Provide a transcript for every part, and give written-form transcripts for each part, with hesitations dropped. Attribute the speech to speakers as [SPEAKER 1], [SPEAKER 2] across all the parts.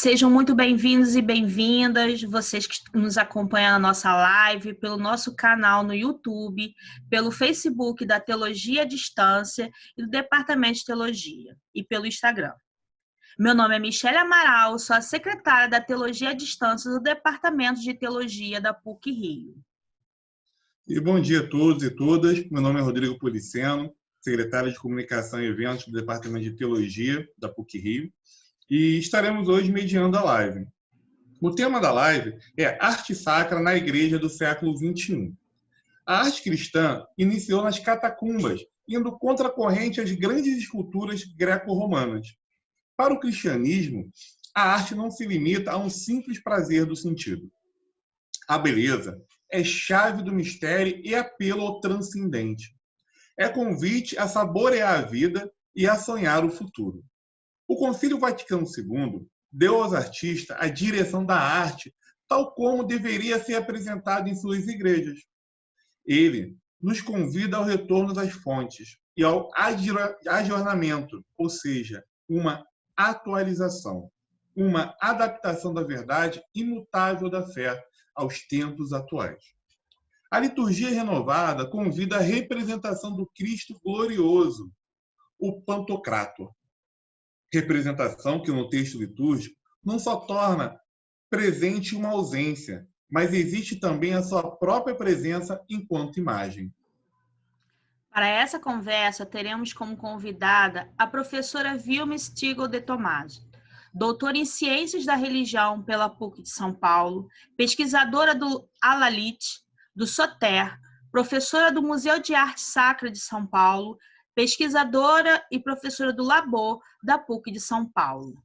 [SPEAKER 1] Sejam muito bem-vindos e bem-vindas, vocês que nos acompanham na nossa live, pelo nosso canal no YouTube, pelo Facebook da Teologia à Distância e do Departamento de Teologia, e pelo Instagram. Meu nome é Michele Amaral, sou a secretária da Teologia à Distância do Departamento de Teologia da PUC-Rio.
[SPEAKER 2] E bom dia a todos e todas. Meu nome é Rodrigo Policeno, secretário de Comunicação e Eventos do Departamento de Teologia da PUC-Rio, e estaremos hoje mediando a live. O tema da live é Arte Sacra na Igreja do século XXI. A arte cristã iniciou nas catacumbas, indo contra a corrente às grandes esculturas greco-romanas. Para o cristianismo, a arte não se limita a um simples prazer do sentido. A beleza é chave do mistério e apelo ao transcendente. É convite a saborear a vida e a sonhar o futuro. O Concílio Vaticano II deu aos artistas a direção da arte, tal como deveria ser apresentado em suas igrejas. Ele nos convida ao retorno das fontes e ao ajornamento, ou seja, uma atualização, uma adaptação da verdade imutável da fé aos tempos atuais. A liturgia renovada convida a representação do Cristo glorioso, o Pantocrator. Representação que no texto litúrgico não só torna presente uma ausência, mas existe também a sua própria presença enquanto imagem.
[SPEAKER 1] Para essa conversa, teremos como convidada a professora Vilma Stigl de Tomás, doutora em Ciências da Religião pela PUC de São Paulo, pesquisadora do Alalit, do Soter, professora do Museu de Arte Sacra de São Paulo, pesquisadora e professora do Labor da PUC de São Paulo.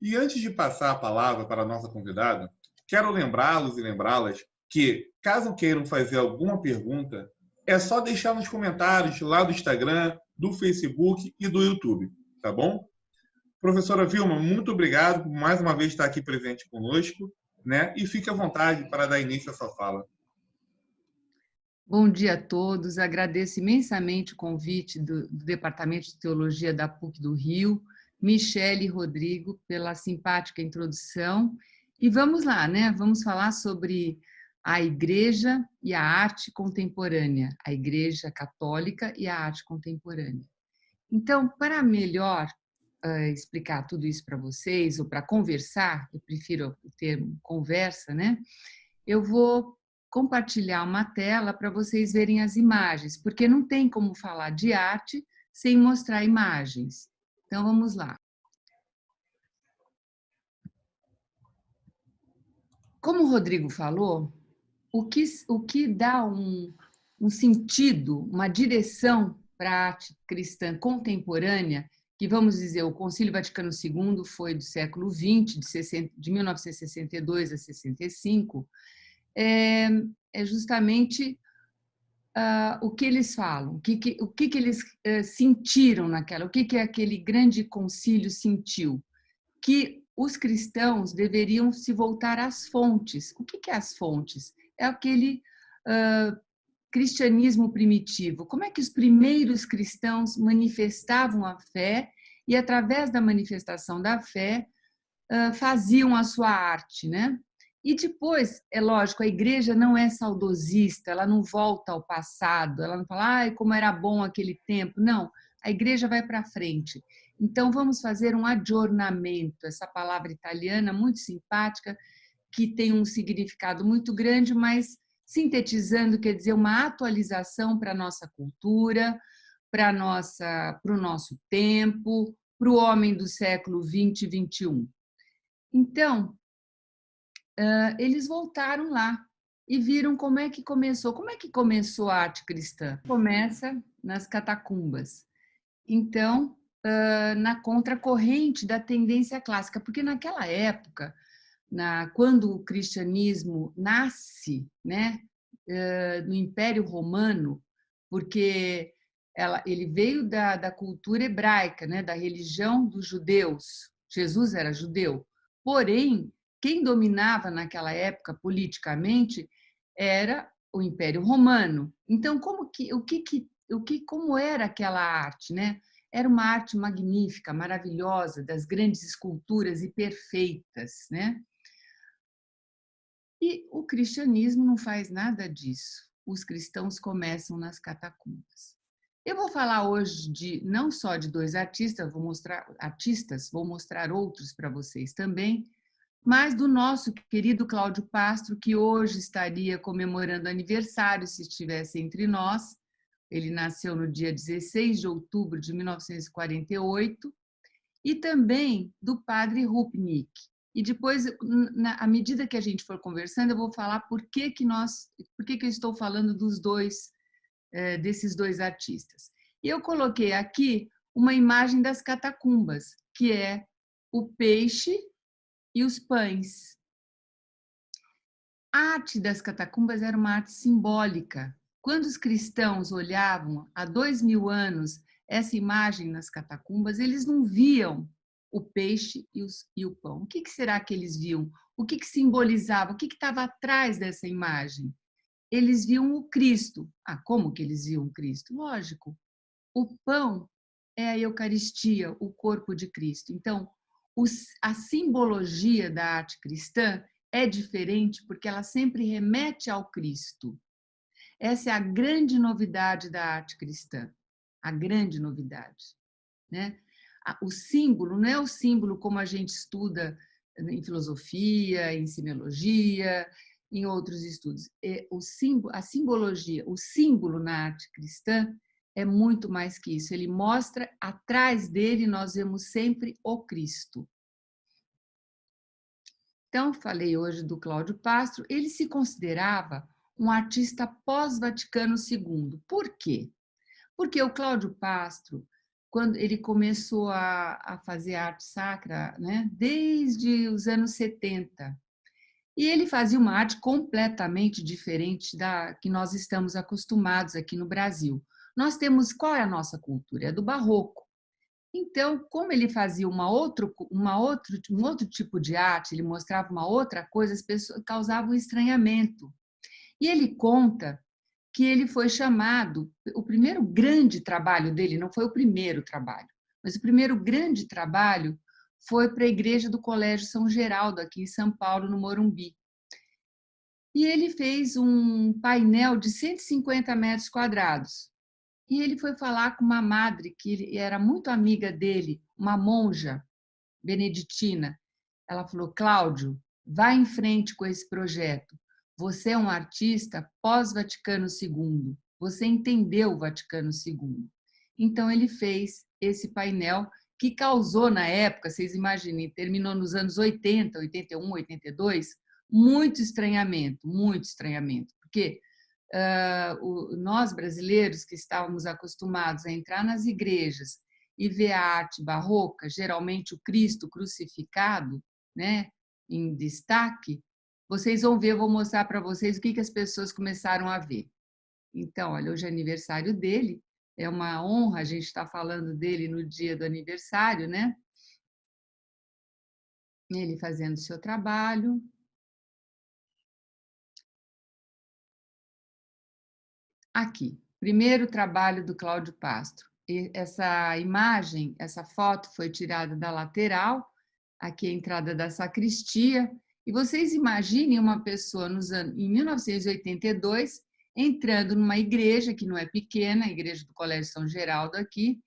[SPEAKER 2] E antes de passar a palavra para a nossa convidada, quero lembrá-los e lembrá-las que, caso queiram fazer alguma pergunta, é só deixar nos comentários lá do Instagram, do Facebook e do YouTube, tá bom? Professora Vilma, muito obrigado por mais uma vez estar aqui presente conosco, né? E fique à vontade para dar início à sua fala.
[SPEAKER 3] Bom dia a todos, agradeço imensamente o convite do Departamento de Teologia da PUC do Rio, Michele e Rodrigo, pela simpática introdução. E vamos lá, né? Vamos falar sobre a Igreja e a arte contemporânea, a Igreja Católica e a arte contemporânea. Então, para melhor explicar tudo isso para vocês, ou para conversar, eu prefiro o termo conversa, né? Eu vou compartilhar uma tela para vocês verem as imagens, porque não tem como falar de arte sem mostrar imagens. Então, vamos lá. Como o Rodrigo falou, o que dá um sentido, uma direção para a arte cristã contemporânea, que vamos dizer, o Concílio Vaticano II foi do século XX, de 1962 a 65, é justamente o que eles falam, o que eles sentiram naquela, o que aquele grande concílio sentiu, que os cristãos deveriam se voltar às fontes. O que é as fontes? É aquele cristianismo primitivo. Como é que os primeiros cristãos manifestavam a fé e, através da manifestação da fé, faziam a sua arte, né? E depois, é lógico, a igreja não é saudosista, ela não volta ao passado, ela não fala, ai, como era bom aquele tempo. Não, a igreja vai para frente. Então, vamos fazer um adornamento, essa palavra italiana muito simpática, que tem um significado muito grande, mas sintetizando, quer dizer, uma atualização para a nossa cultura, para o nosso tempo, para o homem do século XX e XXI. Então, eles voltaram lá e viram como é que começou. Como é que começou a arte cristã? Começa nas catacumbas. Então, na contracorrente da tendência clássica, porque naquela época, quando o cristianismo nasce, né, no Império Romano, porque ele veio da cultura hebraica, né, da religião dos judeus. Jesus era judeu. Porém, quem dominava naquela época politicamente era o Império Romano. Então, como era aquela arte, né? era uma arte magnífica, maravilhosa, das grandes esculturas e perfeitas, né? E o cristianismo não faz nada disso. Os cristãos começam nas catacumbas. Eu vou falar hoje não só de dois artistas, vou mostrar outros para vocês também, mas do nosso querido Cláudio Pastro, que hoje estaria comemorando aniversário se estivesse entre nós. Ele nasceu no dia 16 de outubro de 1948, e também do padre Rupnik. E depois, à medida que a gente for conversando, eu vou falar por que eu estou falando desses dois artistas. E eu coloquei aqui uma imagem das catacumbas, que é o peixe e os pães. A arte das catacumbas era uma arte simbólica. Quando os cristãos olhavam há 2000 anos essa imagem nas catacumbas, eles não viam o peixe e o pão. O que será que eles viam? O que simbolizava? O que estava atrás dessa imagem? Eles viam o Cristo. Ah, como que eles viam o Cristo? Lógico, o pão é a Eucaristia, o corpo de Cristo. Então, a simbologia da arte cristã é diferente porque ela sempre remete ao Cristo. Essa é a grande novidade da arte cristã, a grande novidade, né? O símbolo não é o símbolo como a gente estuda em filosofia, em semiologia, em outros estudos. A simbologia, o símbolo na arte cristã é muito mais que isso. Ele mostra, atrás dele nós vemos sempre o Cristo. Então, falei hoje do Cláudio Pastro, ele se considerava um artista pós-Vaticano II. Por quê? Porque o Cláudio Pastro, quando ele começou a fazer arte sacra, né, desde os anos 70, e ele fazia uma arte completamente diferente da que nós estamos acostumados aqui no Brasil. Nós temos, qual é a nossa cultura? É do barroco. Então, como ele fazia um outro tipo de arte, ele mostrava uma outra coisa, as pessoas causavam estranhamento. E ele conta que ele foi chamado, o primeiro grande trabalho dele, não foi o primeiro trabalho, mas o primeiro grande trabalho foi para a igreja do Colégio São Geraldo, aqui em São Paulo, no Morumbi. E ele fez um painel de 150 metros quadrados. E ele foi falar com uma madre que era muito amiga dele, uma monja beneditina. Ela falou: Cláudio, vá em frente com esse projeto. Você é um artista pós-Vaticano II. Você entendeu o Vaticano II. Então, ele fez esse painel que causou, na época, vocês imaginem, terminou nos anos 80, 81, 82, muito estranhamento, porque nós brasileiros que estávamos acostumados a entrar nas igrejas e ver a arte barroca, geralmente o Cristo crucificado, né, em destaque, vocês vão ver, eu vou mostrar para vocês o que as pessoas começaram a ver. Então, olha, hoje é aniversário dele, é uma honra a gente estar falando dele no dia do aniversário, né? Ele fazendo seu trabalho. Aqui, primeiro trabalho do Cláudio Pastro. Essa imagem, essa foto foi tirada da lateral, aqui é a entrada da sacristia, e vocês imaginem uma pessoa em 1982 entrando numa igreja, que não é pequena, a igreja do Colégio São Geraldo aqui,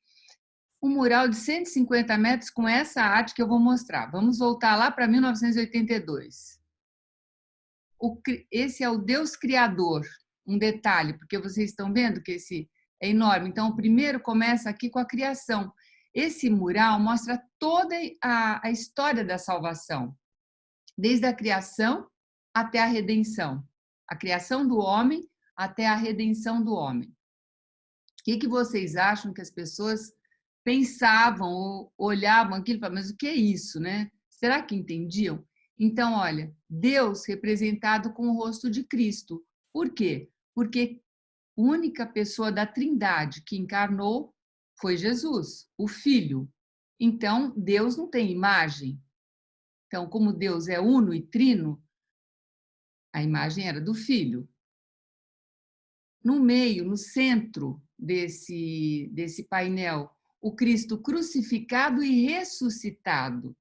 [SPEAKER 3] um mural de 150 metros com essa arte que eu vou mostrar. Vamos voltar lá para 1982. Esse é o Deus Criador, um detalhe, porque vocês estão vendo que esse é enorme. Então, o primeiro começa aqui com a criação. Esse mural mostra toda a história da salvação, desde a criação até a redenção. A criação do homem até a redenção do homem. O que vocês acham que as pessoas pensavam ou olhavam aquilo e falavam, mas o que é isso, né? Será que entendiam? Então, olha, Deus representado com o rosto de Cristo. Por quê? Porque a única pessoa da Trindade que encarnou foi Jesus, o Filho. Então, Deus não tem imagem. Então, como Deus é uno e trino, a imagem era do Filho. No meio, no centro desse painel, o Cristo crucificado e ressuscitado.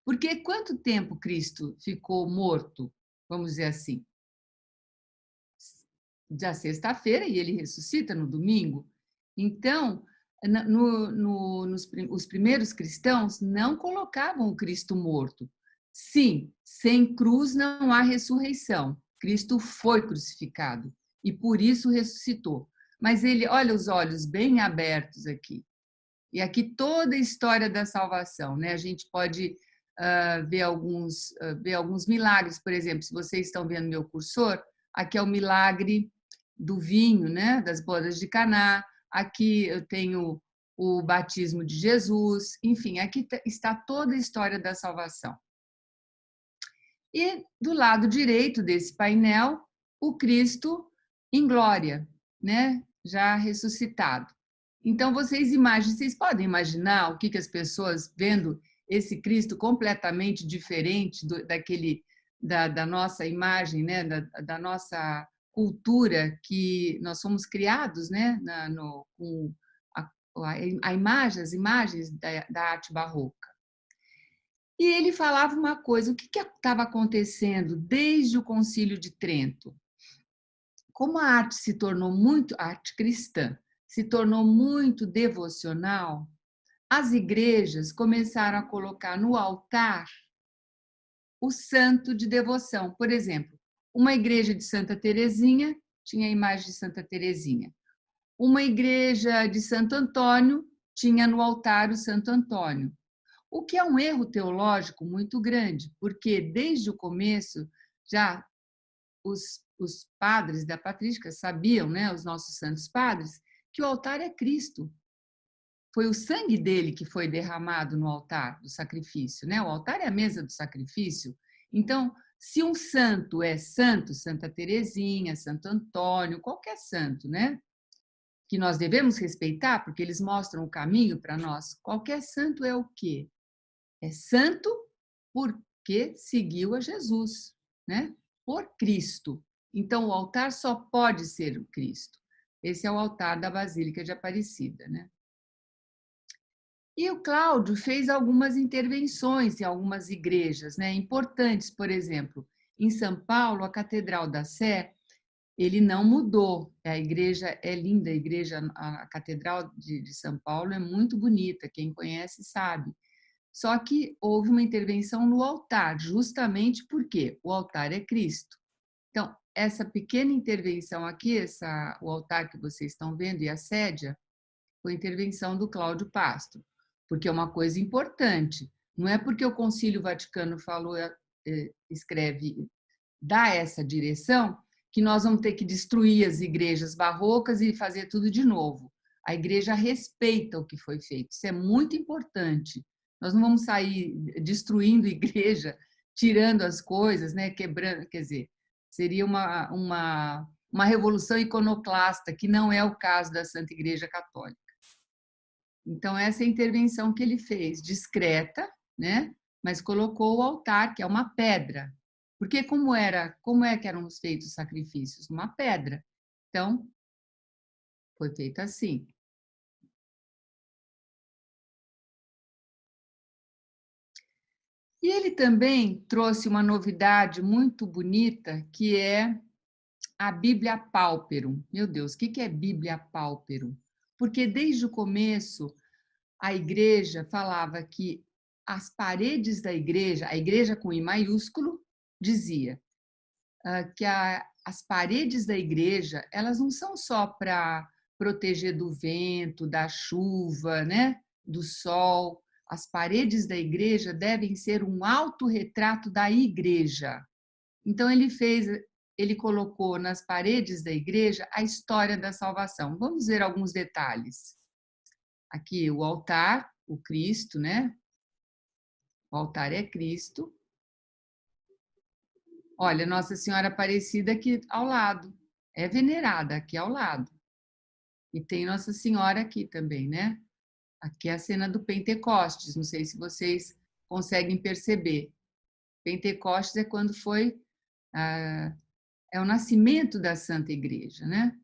[SPEAKER 3] Porque quanto tempo Cristo ficou morto, vamos dizer assim? Da sexta-feira e ele ressuscita no domingo. Então, os primeiros cristãos não colocavam o Cristo morto. Sim, sem cruz não há ressurreição. Cristo foi crucificado e por isso ressuscitou. Mas ele, olha os olhos bem abertos aqui. E aqui toda a história da salvação, né? A gente pode ver alguns milagres, por exemplo, se vocês estão vendo meu cursor, aqui é o milagre do vinho, né? Das bodas de Caná. Aqui eu tenho o batismo de Jesus. Enfim, aqui está toda a história da salvação. E do lado direito desse painel, o Cristo em glória, né? Já ressuscitado. Então, vocês podem imaginar o que as pessoas, vendo esse Cristo completamente diferente da nossa imagem, né? da nossa cultura, que nós somos criados, né? Com as imagens da arte barroca. E ele falava uma coisa, o que estava acontecendo desde o Concílio de Trento? Como a arte se tornou muito, a arte cristã, se tornou muito devocional, as igrejas começaram a colocar no altar o santo de devoção. Por exemplo, uma igreja de Santa Teresinha tinha a imagem de Santa Teresinha. Uma igreja de Santo Antônio tinha no altar o Santo Antônio. O que é um erro teológico muito grande, porque desde o começo já os padres da patrística sabiam, né, os nossos santos padres, que o altar é Cristo. Foi o sangue dele que foi derramado no altar do sacrifício, né? O altar é a mesa do sacrifício. Então, se um santo é santo, Santa Teresinha, Santo Antônio, qualquer santo, né? Que nós devemos respeitar, porque eles mostram o caminho para nós. Qualquer santo é o quê? É santo porque seguiu a Jesus, né? Por Cristo. Então, o altar só pode ser o Cristo. Esse é o altar da Basílica de Aparecida, né? E o Cláudio fez algumas intervenções em algumas igrejas, né, importantes, por exemplo, em São Paulo, a Catedral da Sé, ele não mudou. A igreja é linda, a Catedral de São Paulo é muito bonita, quem conhece sabe. Só que houve uma intervenção no altar, justamente porque o altar é Cristo. Então, essa pequena intervenção aqui, o altar que vocês estão vendo e a sédia, foi intervenção do Cláudio Pastro, porque é uma coisa importante. Não é porque o Concílio Vaticano falou, escreve, dá essa direção, que nós vamos ter que destruir as igrejas barrocas e fazer tudo de novo. A igreja respeita o que foi feito. Isso é muito importante. Nós não vamos sair destruindo a igreja, tirando as coisas, né, quebrando, quer dizer, seria uma revolução iconoclasta, que não é o caso da Santa Igreja Católica. Então, essa é a intervenção que ele fez, discreta, né? Mas colocou o altar, que é uma pedra. Porque como é que eram feitos os sacrifícios? Uma pedra. Então, foi feito assim. E ele também trouxe uma novidade muito bonita, que é a Bíblia Pauperum. Meu Deus, o que é Bíblia Pauperum? Porque desde o começo a igreja falava que as paredes da igreja, a igreja com I maiúsculo, dizia que as paredes da igreja, elas não são só para proteger do vento, da chuva, né, do sol. As paredes da igreja devem ser um autorretrato da igreja. Então ele colocou nas paredes da igreja a história da salvação. Vamos ver alguns detalhes. Aqui o altar, o Cristo, né? O altar é Cristo. Olha, Nossa Senhora Aparecida aqui ao lado. É venerada aqui ao lado. E tem Nossa Senhora aqui também, né? Aqui é a cena do Pentecostes. Não sei se vocês conseguem perceber. Pentecostes é quando foi... é o nascimento da Santa Igreja, né?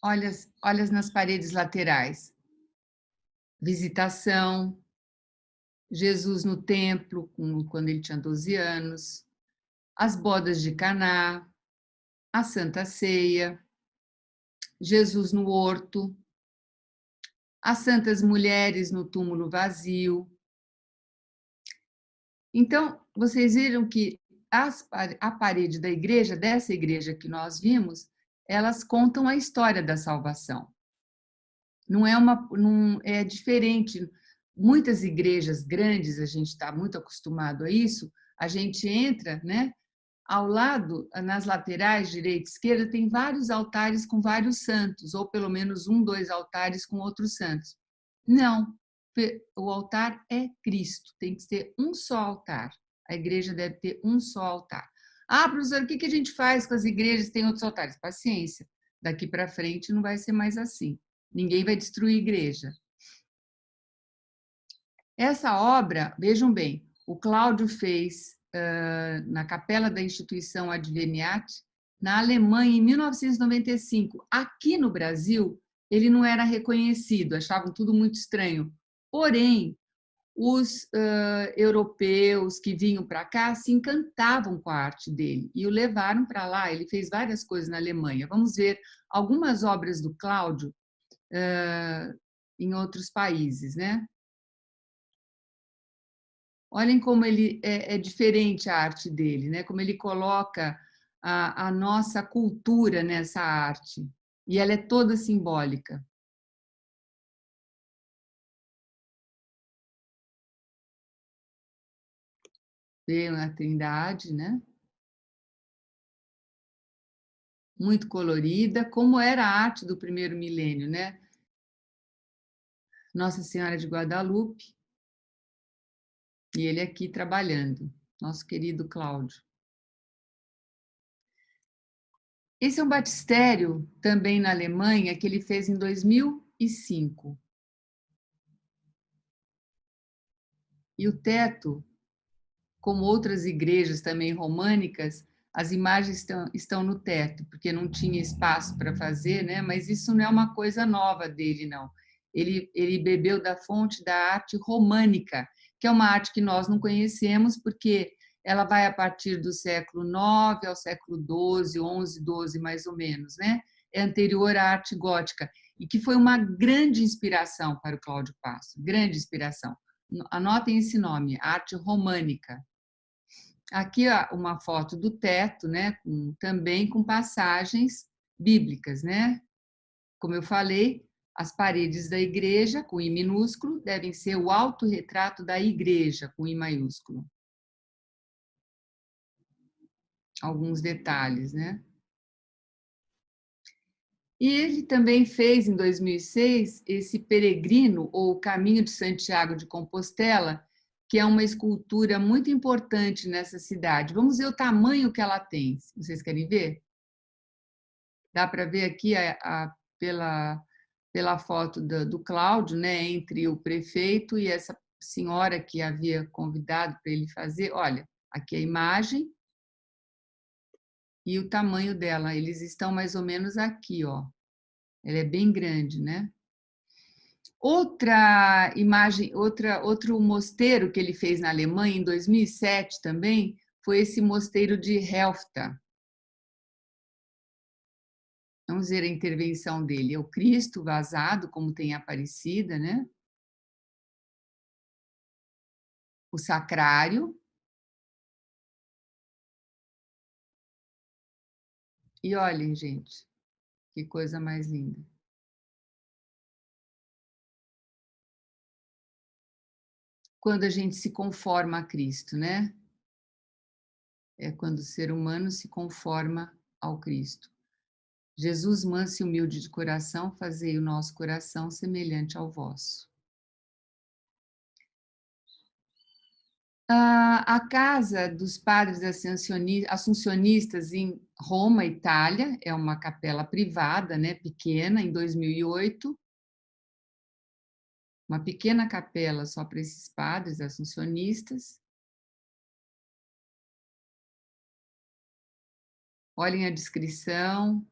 [SPEAKER 3] olha nas paredes laterais. Visitação, Jesus no templo, quando ele tinha 12 anos, as bodas de Caná, a Santa Ceia, Jesus no horto, as santas mulheres no túmulo vazio. Então, vocês viram que a parede da igreja, dessa igreja que nós vimos, elas contam a história da salvação. Não é diferente. Muitas igrejas grandes, a gente está muito acostumado a isso, a gente entra, né? Ao lado, nas laterais, direita e esquerda, tem vários altares com vários santos, ou pelo menos dois altares com outros santos. Não, o altar é Cristo, tem que ter um só altar. A igreja deve ter um só altar. Ah, professor, o que a gente faz com as igrejas que têm outros altares? Paciência, daqui para frente não vai ser mais assim. Ninguém vai destruir a igreja. Essa obra, vejam bem, o Cláudio fez na Capela da Instituição Adveniat, na Alemanha, em 1995. Aqui no Brasil, ele não era reconhecido, achavam tudo muito estranho. Porém, os europeus que vinham para cá se encantavam com a arte dele e o levaram para lá. Ele fez várias coisas na Alemanha. Vamos ver algumas obras do Cláudio em outros países, né? Olhem como ele é diferente a arte dele, né? Como ele coloca a nossa cultura nessa arte. E ela é toda simbólica. Veio a Trindade, né? Muito colorida, como era a arte do primeiro milênio, né? Nossa Senhora de Guadalupe. E ele aqui trabalhando, nosso querido Cláudio. Esse é um batistério, também na Alemanha, que ele fez em 2005. E o teto, como outras igrejas também românicas, as imagens estão no teto, porque não tinha espaço para fazer, né? Mas isso não é uma coisa nova dele, não. Ele bebeu da fonte da arte românica, que é uma arte que nós não conhecemos, porque ela vai a partir do século IX ao século XII, XI, XII, mais ou menos, né? É anterior à arte gótica, e que foi uma grande inspiração para o Cláudio Passo, grande inspiração. Anotem esse nome, arte românica. Aqui uma foto do teto, né? Também com passagens bíblicas, né? Como eu falei, as paredes da igreja, com I minúsculo, devem ser o autorretrato da igreja, com I maiúsculo. Alguns detalhes, né? E ele também fez, em 2006, esse peregrino, ou Caminho de Santiago de Compostela, que é uma escultura muito importante nessa cidade. Vamos ver o tamanho que ela tem. Vocês querem ver? Dá para ver aqui pela foto do Cláudio, né, entre o prefeito e essa senhora que havia convidado para ele fazer. Olha, aqui a imagem e o tamanho dela. Eles estão mais ou menos aqui, ó. Ela é bem grande, né? Outra imagem, outro mosteiro que ele fez na Alemanha em 2007 também foi esse mosteiro de Helfta. Vamos ver a intervenção dele. É o Cristo vazado, como tem Aparecida, né? O sacrário. E olhem, gente, que coisa mais linda. Quando a gente se conforma a Cristo, né? É quando o ser humano se conforma ao Cristo. Jesus, manso e humilde de coração, fazei o nosso coração semelhante ao vosso. A Casa dos Padres Assuncionistas em Roma, Itália, é uma capela privada, né, pequena, em 2008. Uma pequena capela só para esses padres assuncionistas. Olhem a descrição.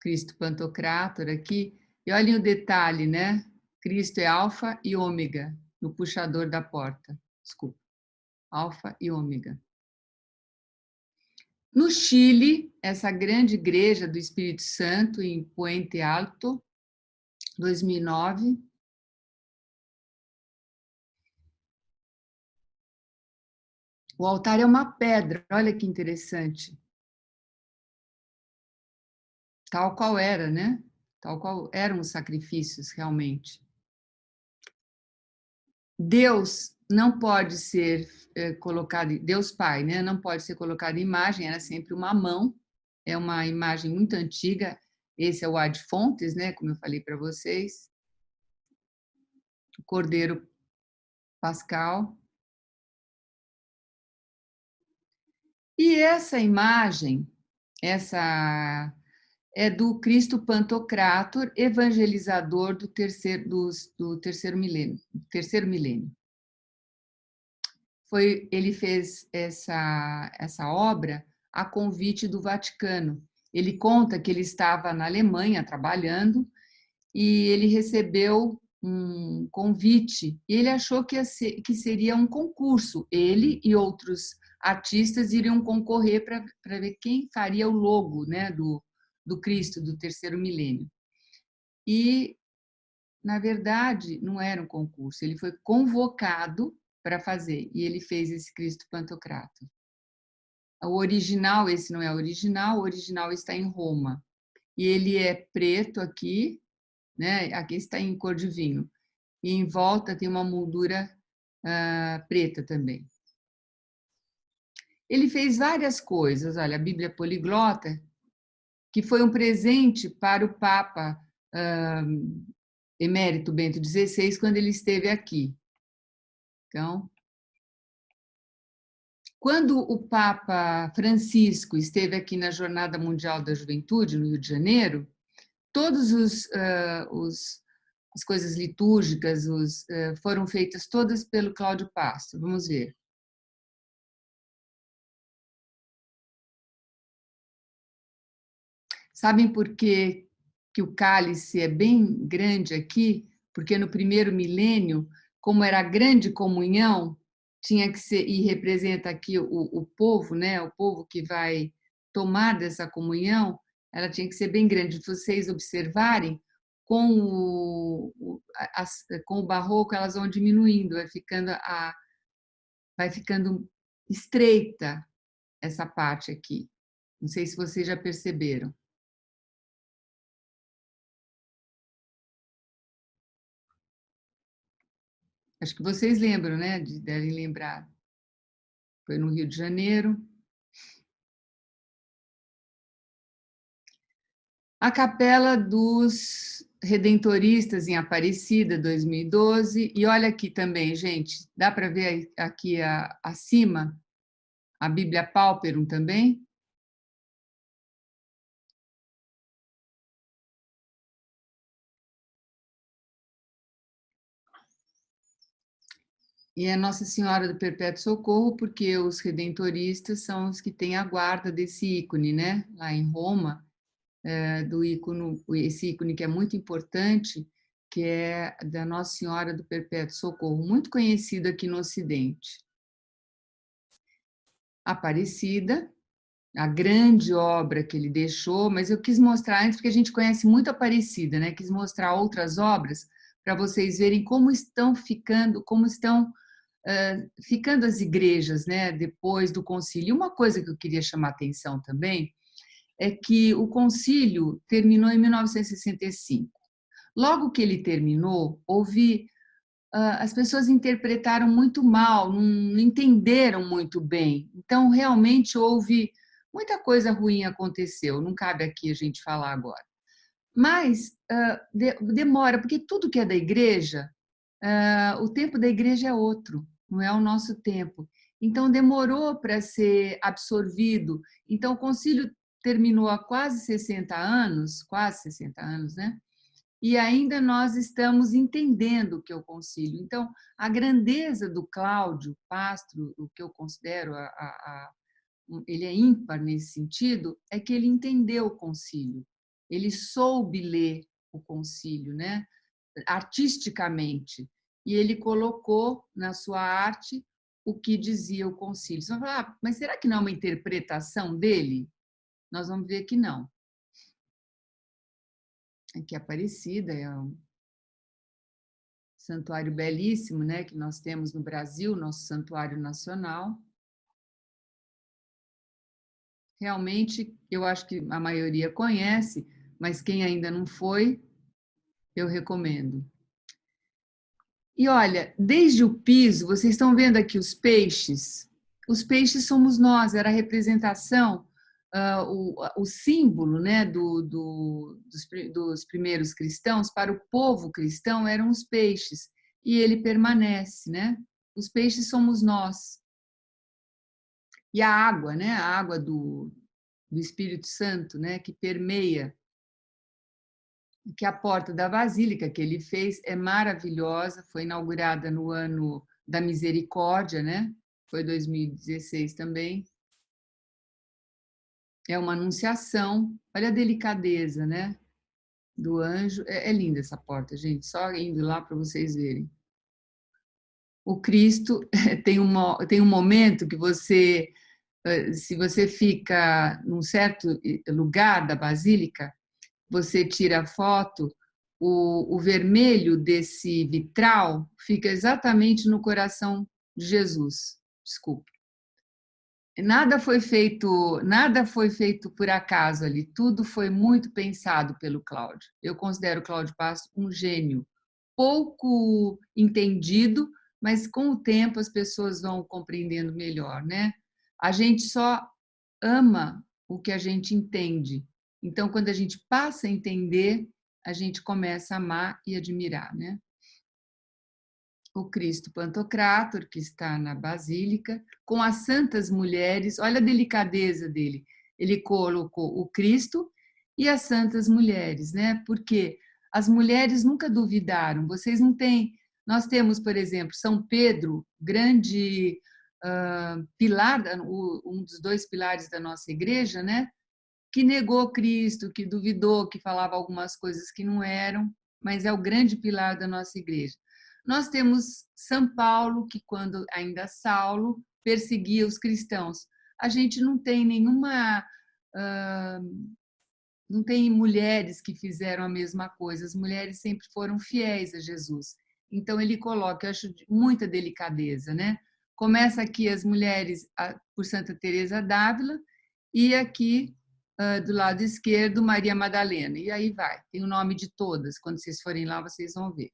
[SPEAKER 3] Cristo Pantocrátor aqui. E olhem o detalhe, né? Cristo é alfa e ômega no puxador da porta. Desculpa. Alfa e ômega. No Chile, essa grande igreja do Espírito Santo, em Puente Alto, 2009. O altar é uma pedra, olha que interessante. Tal qual era, né? Tal qual eram os sacrifícios realmente. Deus não pode ser colocado, Deus Pai, né? Não pode ser colocado em imagem, era sempre uma mão, é uma imagem muito antiga. Esse é o ad fontes, né? Como eu falei para vocês. O Cordeiro Pascal. E essa imagem, essa é do Cristo Pantocrátor, evangelizador do terceiro milênio. Terceiro milênio. Ele fez essa obra a convite do Vaticano. Ele conta que ele estava na Alemanha trabalhando e ele recebeu um convite. E ele achou que seria um concurso. Ele e outros artistas iriam concorrer para ver quem faria o logo, né, do Cristo, do terceiro milênio. E, na verdade, não era um concurso. Ele foi convocado para fazer, e ele fez esse Cristo Pantocrátor. O original, esse não é o original está em Roma. E ele é preto aqui, né? Aqui está em cor de vinho. E em volta tem uma moldura preta também. Ele fez várias coisas, olha, a Bíblia Poliglota, que foi um presente para o Papa Emérito Bento XVI, quando ele esteve aqui. Então, quando o Papa Francisco esteve aqui na Jornada Mundial da Juventude, no Rio de Janeiro, todas as coisas litúrgicas foram feitas todas pelo Cláudio Pasto. Vamos ver. Sabem por que o cálice é bem grande aqui? Porque no primeiro milênio, como era a grande comunhão, tinha que ser, e representa aqui o povo, né? O povo que vai tomar dessa comunhão, ela tinha que ser bem grande. Se vocês observarem, com o barroco, elas vão diminuindo, vai ficando estreita essa parte aqui. Não sei se vocês já perceberam. Acho que vocês lembram, né? Devem lembrar. Foi no Rio de Janeiro. A Capela dos Redentoristas em Aparecida, 2012. E olha aqui também, gente, dá para ver aqui acima a Bíblia Pauperum também? E é Nossa Senhora do Perpétuo Socorro, porque os redentoristas são os que têm a guarda desse ícone, né? Lá em Roma, esse ícone que é muito importante, que é da Nossa Senhora do Perpétuo Socorro, muito conhecido aqui no Ocidente. Aparecida, a grande obra que ele deixou, mas eu quis mostrar antes, porque a gente conhece muito Aparecida, né? Quis mostrar outras obras para vocês verem como estão ficando as igrejas, né, depois do concílio. Uma coisa que eu queria chamar a atenção também é que o concílio terminou em 1965. Logo que ele terminou, as pessoas interpretaram muito mal, não entenderam muito bem. Então, realmente houve muita coisa ruim aconteceu. Não cabe aqui a gente falar agora. Mas demora, porque tudo que é da igreja, o tempo da igreja é outro, não é o nosso tempo. Então, demorou para ser absorvido. Então, o concílio terminou há quase 60 anos, né? E ainda nós estamos entendendo o que é o concílio. Então, a grandeza do Cláudio Pastro, o que eu considero, ele é ímpar nesse sentido, é que ele entendeu o concílio. Ele soube ler o concílio, né? Artisticamente. E ele colocou na sua arte o que dizia o concílio. Você vai falar, mas será que não é uma interpretação dele? Nós vamos ver que não. Aqui Aparecida é um santuário belíssimo, né, que nós temos no Brasil, nosso santuário nacional. Realmente, eu acho que a maioria conhece, mas quem ainda não foi, eu recomendo. E olha, desde o piso, vocês estão vendo aqui os peixes? Os peixes somos nós, era a representação, o símbolo, né, dos primeiros cristãos para o povo cristão eram os peixes, e ele permanece, né? Os peixes somos nós. E a água, né? A água do Espírito Santo, né? Que permeia, que a porta da Basílica que ele fez é maravilhosa, foi inaugurada no ano da Misericórdia, né? Foi 2016 também. É uma anunciação, olha a delicadeza, né? Do anjo. É linda essa porta, gente, só indo lá para vocês verem. O Cristo tem um momento que você, se você fica num certo lugar da Basílica, você tira a foto, o vermelho desse vitral fica exatamente no coração de Jesus. Desculpe. Nada foi feito por acaso ali, tudo foi muito pensado pelo Cláudio. Eu considero o Cláudio Passo um gênio, pouco entendido, mas com o tempo as pessoas vão compreendendo melhor, né? A gente só ama o que a gente entende. Então, quando a gente passa a entender, a gente começa a amar e admirar, né? O Cristo Pantocrátor, que está na Basílica, com as santas mulheres, olha a delicadeza dele. Ele colocou o Cristo e as santas mulheres, né? Porque as mulheres nunca duvidaram. Vocês não têm. Nós temos, por exemplo, São Pedro, grande pilar, um dos dois pilares da nossa igreja, né? Que negou Cristo, que duvidou, que falava algumas coisas que não eram, mas é o grande pilar da nossa igreja. Nós temos São Paulo, que quando ainda Saulo perseguia os cristãos. A gente não tem nenhuma... não tem mulheres que fizeram a mesma coisa. As mulheres sempre foram fiéis a Jesus. Então, ele coloca, eu acho, muita delicadeza, né? Começa aqui as mulheres por Santa Teresa d'Ávila e aqui, do lado esquerdo, Maria Madalena. E aí vai, tem o nome de todas. Quando vocês forem lá, vocês vão ver.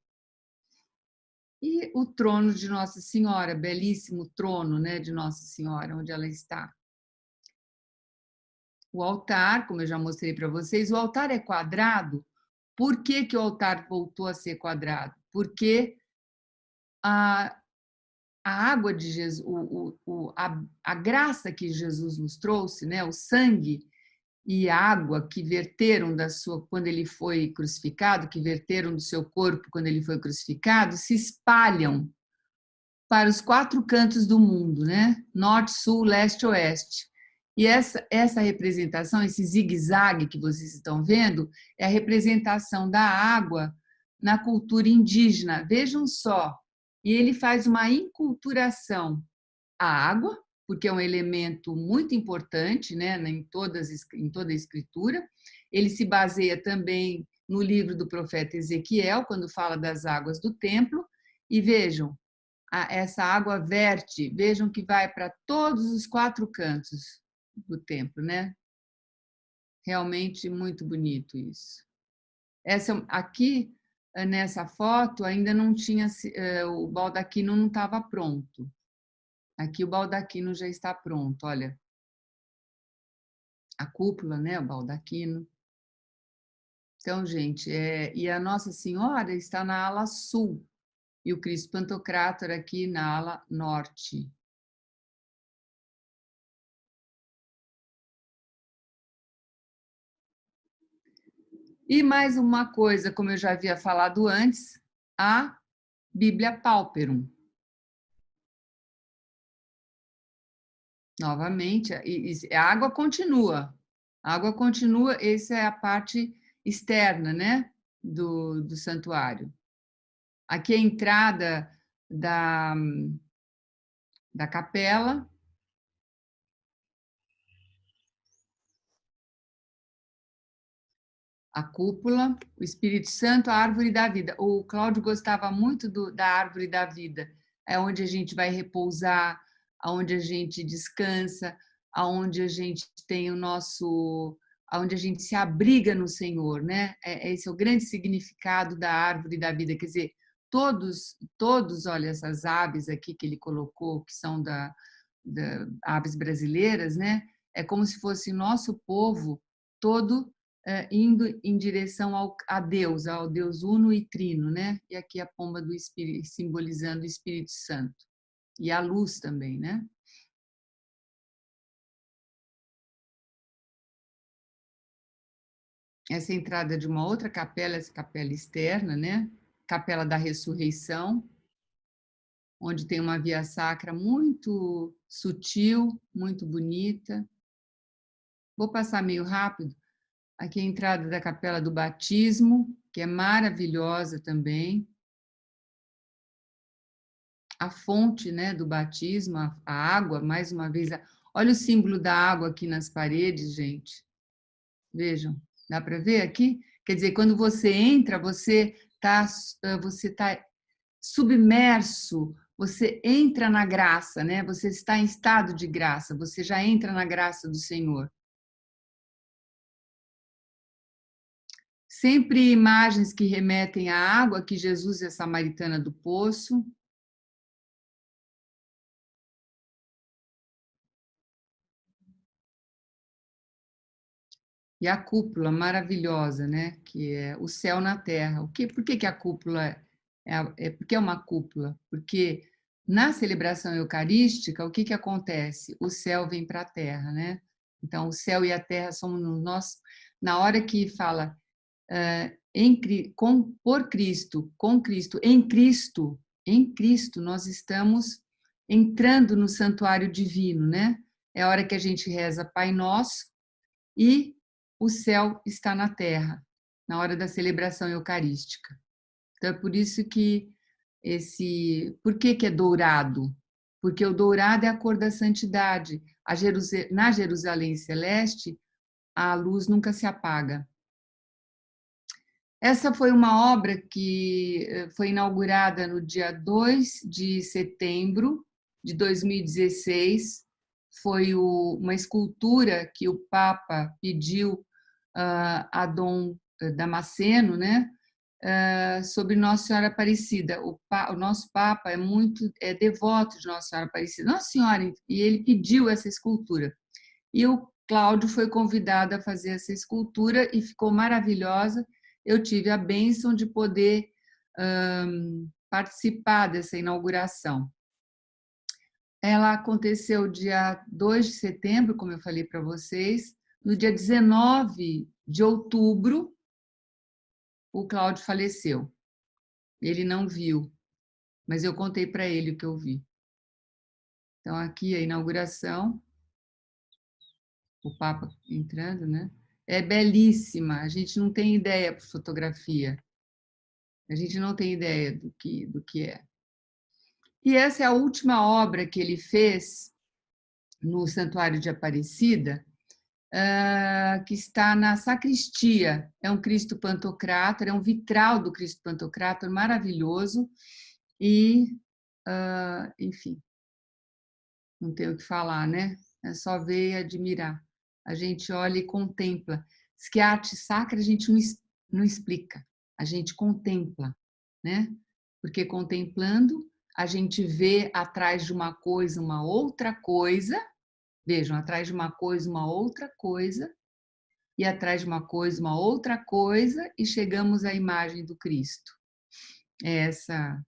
[SPEAKER 3] E o trono de Nossa Senhora, belíssimo trono, né, de Nossa Senhora, onde ela está. O altar, como eu já mostrei para vocês, o altar é quadrado. Por que que o altar voltou a ser quadrado? Porque a água de Jesus, a graça que Jesus nos trouxe, né, o sangue e a água que verteram quando ele foi crucificado, que verteram do seu corpo quando ele foi crucificado, se espalham para os 4 cantos do mundo, né? Norte, sul, leste, oeste. E essa representação, esse zigue-zague que vocês estão vendo, é a representação da água na cultura indígena. Vejam só, e ele faz uma inculturação à água, porque é um elemento muito importante, né, em toda a escritura. Ele se baseia também no livro do profeta Ezequiel, quando fala das águas do templo. E vejam, essa água verte, vejam que vai para todos os 4 cantos do templo, né? Realmente muito bonito isso. Aqui, nessa foto, ainda não tinha, o baldaquino não estava pronto. Aqui o baldaquino já está pronto, olha. A cúpula, né, o baldaquino. Então, gente, e a Nossa Senhora está na ala sul e o Cristo Pantocrátor aqui na ala norte. E mais uma coisa, como eu já havia falado antes, a Bíblia Pauperum. Novamente, a água continua. A água continua, essa é a parte externa, né, do santuário. Aqui é a entrada da capela. A cúpula, o Espírito Santo, a árvore da vida. O Cláudio gostava muito da árvore da vida. É onde a gente vai repousar, aonde a gente descansa, aonde a gente tem o nosso, aonde a gente se abriga no Senhor, né? Esse é o grande significado da árvore da vida. Quer dizer, todos, olha, essas aves aqui que ele colocou, que são da aves brasileiras, né? É como se fosse nosso povo todo indo em direção a Deus, ao Deus uno e trino, né? E aqui a pomba do Espírito, simbolizando o Espírito Santo. E a luz também, né? Essa é a entrada de uma outra capela, essa capela externa, né? Capela da Ressurreição, onde tem uma via sacra muito sutil, muito bonita. Vou passar meio rápido. Aqui a entrada da Capela do Batismo, que é maravilhosa também. A fonte, né, do batismo, a água, mais uma vez. Olha o símbolo da água aqui nas paredes, gente. Vejam, dá para ver aqui? Quer dizer, quando você entra, você tá submerso, você entra na graça, né? Você está em estado de graça, você já entra na graça do Senhor. Sempre imagens que remetem à água, que Jesus é a samaritana do poço. E a cúpula maravilhosa, né? Que é o céu na terra. Por que a cúpula porque é uma cúpula? Porque na celebração eucarística, o que acontece? O céu vem para a terra, né? Então, o céu e a terra somos nós. Na hora que fala por Cristo, com Cristo, em Cristo, nós estamos entrando no santuário divino, né? É a hora que a gente reza Pai Nosso e o céu está na terra, na hora da celebração eucarística. Então, é por isso que por que é dourado? Porque o dourado é a cor da santidade. Na Jerusalém Celeste, a luz nunca se apaga. Essa foi uma obra que foi inaugurada no dia 2 de setembro de 2016. Foi uma escultura que o Papa pediu a Dom Damasceno, né, sobre Nossa Senhora Aparecida. O nosso Papa é devoto de Nossa Senhora Aparecida. Nossa Senhora, e ele pediu essa escultura. E o Cláudio foi convidado a fazer essa escultura e ficou maravilhosa. Eu tive a bênção de poder participar dessa inauguração. Ela aconteceu dia 2 de setembro, como eu falei para vocês. No dia 19 de outubro, o Cláudio faleceu. Ele não viu, mas eu contei para ele o que eu vi. Então, aqui a inauguração, o Papa entrando, né? É belíssima, a gente não tem ideia por fotografia. A gente não tem ideia do que é. E essa é a última obra que ele fez no Santuário de Aparecida, que está na sacristia. É um Cristo Pantocrátor, é um vitral do Cristo Pantocrátor maravilhoso e, enfim, não tenho o que falar, né? É só ver e admirar. A gente olha e contempla. Diz que a arte sacra a gente não explica, a gente contempla, né? Porque contemplando a gente vê atrás de uma coisa uma outra coisa. Vejam, atrás de uma coisa, uma outra coisa, e atrás de uma coisa, uma outra coisa, e chegamos à imagem do Cristo. É essa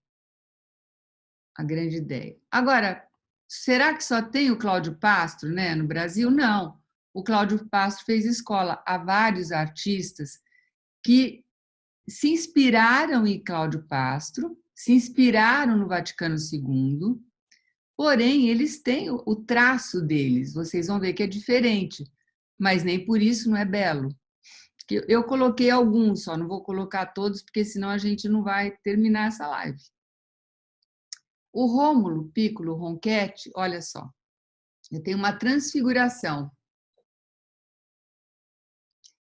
[SPEAKER 3] a grande ideia. Agora, será que só tem o Cláudio Pastro, né, no Brasil? Não. O Cláudio Pastro fez escola. Há vários artistas que se inspiraram em Cláudio Pastro, se inspiraram no Vaticano II, porém, eles têm o traço deles, vocês vão ver que é diferente, mas nem por isso não é belo. Eu coloquei alguns só, não vou colocar todos, porque senão a gente não vai terminar essa live. O Rômulo Piccolo Ronchetti, olha só, eu tenho uma transfiguração.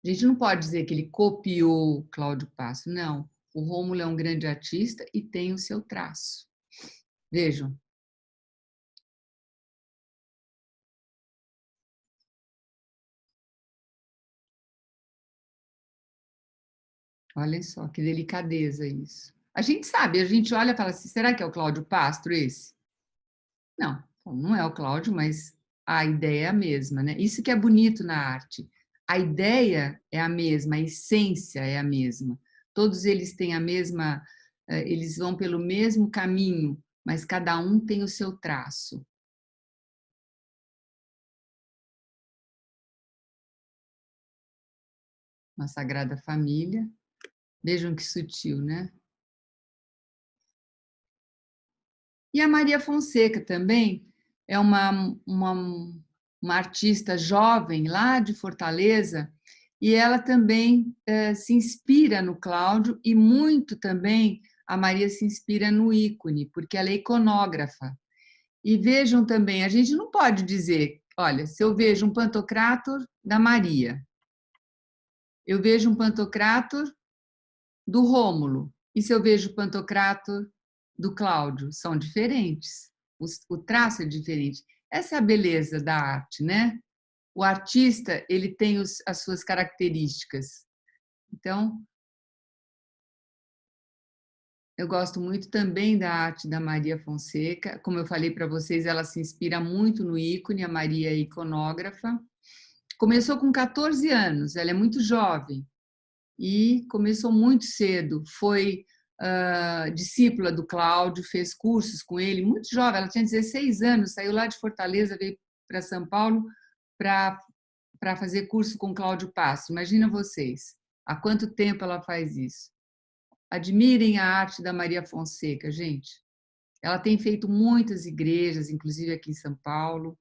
[SPEAKER 3] A gente não pode dizer que ele copiou Cláudio Passo, não. O Rômulo é um grande artista e tem o seu traço. Vejam. Olhem só que delicadeza isso. A gente sabe, a gente olha e fala assim, será que é o Cláudio Pastro esse? Não, não é o Cláudio, mas a ideia é a mesma, né? Isso que é bonito na arte. A ideia é a mesma, a essência é a mesma. Todos eles têm a mesma, eles vão pelo mesmo caminho, mas cada um tem o seu traço. Uma Sagrada Família. Vejam que sutil, né? E a Maria Fonseca também é uma artista jovem lá de Fortaleza, e ela também se inspira no Cláudio, e muito também a Maria se inspira no ícone, porque ela é iconógrafa. E vejam também, a gente não pode dizer, olha, se eu vejo um Pantocrator da Maria, eu vejo um Pantocrator do Rômulo, e se eu vejo o Pantocrator do Cláudio, são diferentes, o traço é diferente. Essa é a beleza da arte, né? O artista, ele tem as suas características. Então, eu gosto muito também da arte da Maria Fonseca. Como eu falei para vocês, ela se inspira muito no ícone, a Maria é iconógrafa. Começou com 14 anos, ela é muito jovem e começou muito cedo. Foi discípula do Cláudio, fez cursos com ele, muito jovem, ela tinha 16 anos, saiu lá de Fortaleza, veio para São Paulo para fazer curso com Cláudio Passo. Imagina vocês, há quanto tempo ela faz isso? Admirem a arte da Maria Fonseca, gente. Ela tem feito muitas igrejas, inclusive aqui em São Paulo.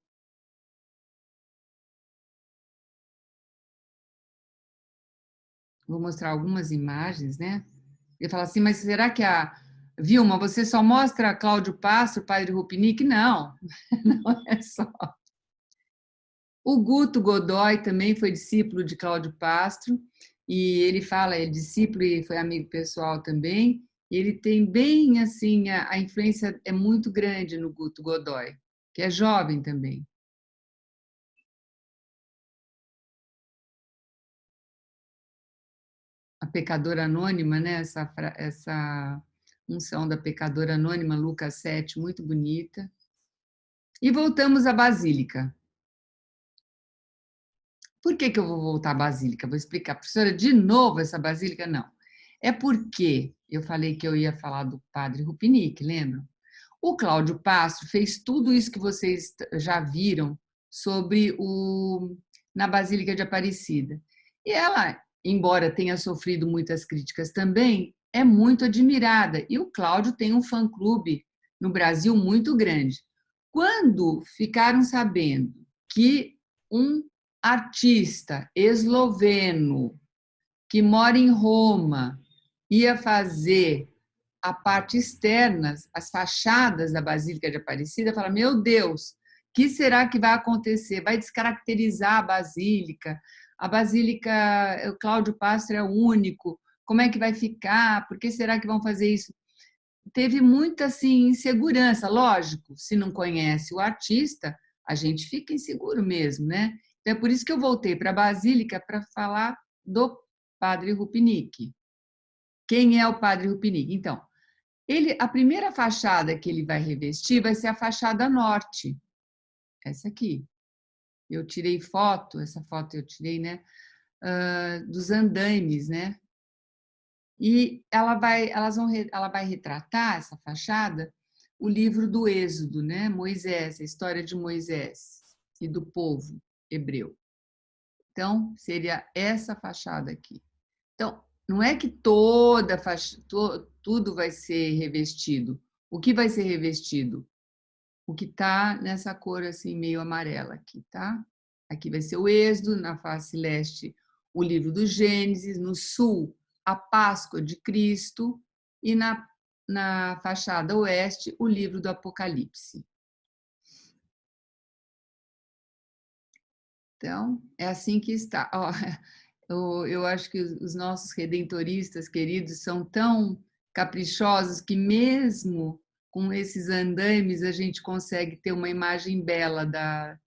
[SPEAKER 3] Vou mostrar algumas imagens, né? Eu falo assim, mas será que a Vilma, você só mostra Cláudio Passo, Padre Rupinick? Não, não é só. O Guto Godoy também foi discípulo de Cláudio Pastro, e ele fala, é discípulo e foi amigo pessoal também. Ele tem bem assim, a influência é muito grande no Guto Godoy, que é jovem também. A pecadora anônima, né? Essa unção da pecadora anônima, Lucas 7, muito bonita. E voltamos à Basílica. Por que eu vou voltar à Basílica? Vou explicar. Professora, de novo essa Basílica? Não. É porque eu falei que eu ia falar do Padre Rupinick, lembram? O Cláudio Passo fez tudo isso que vocês já viram sobre na Basílica de Aparecida. E ela, embora tenha sofrido muitas críticas também, é muito admirada. E o Cláudio tem um fã-clube no Brasil muito grande. Quando ficaram sabendo que um artista esloveno que mora em Roma ia fazer a parte externa, as fachadas da Basílica de Aparecida, fala, meu Deus, o que será que vai acontecer? Vai descaracterizar a Basílica? A Basílica, o Cláudio Pastro é o único, como é que vai ficar? Por que será que vão fazer isso? Teve muita assim, insegurança, lógico, se não conhece o artista, a gente fica inseguro mesmo, né? Então, é por isso que eu voltei para a Basílica para falar do Padre Rupinick. Quem é o Padre Rupinick? Então, a primeira fachada que ele vai revestir vai ser a fachada norte, essa aqui. Eu tirei foto, essa foto eu tirei, né, dos andaimes, né? E ela vai retratar essa fachada o livro do Êxodo, né? Moisés, a história de Moisés e do povo hebreu. Então, seria essa fachada aqui. Então, não é que tudo vai ser revestido. O que vai ser revestido? O que está nessa cor assim meio amarela aqui, tá? Aqui vai ser o Êxodo, na face leste o livro do Gênesis, no sul, a Páscoa de Cristo, e na fachada oeste, o livro do Apocalipse. Então, é assim que está. Ó, eu acho que os nossos redentoristas queridos são tão caprichosos que mesmo com esses andaimes a gente consegue ter uma imagem bela da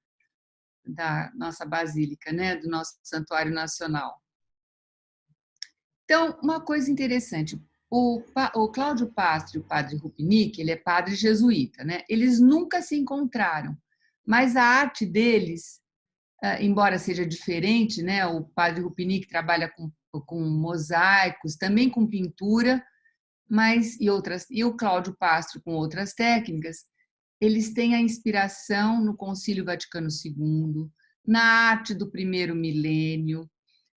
[SPEAKER 3] nossa basílica, né? Do nosso santuário nacional. Então, uma coisa interessante, o Cláudio Pastro e o padre Rupnik, ele é padre jesuíta, né? Eles nunca se encontraram, mas a arte deles, embora seja diferente, né? O padre Rupnik trabalha com mosaicos, também com pintura, e o Cláudio Pastro com outras técnicas, eles têm a inspiração no Concílio Vaticano II, na arte do primeiro milênio,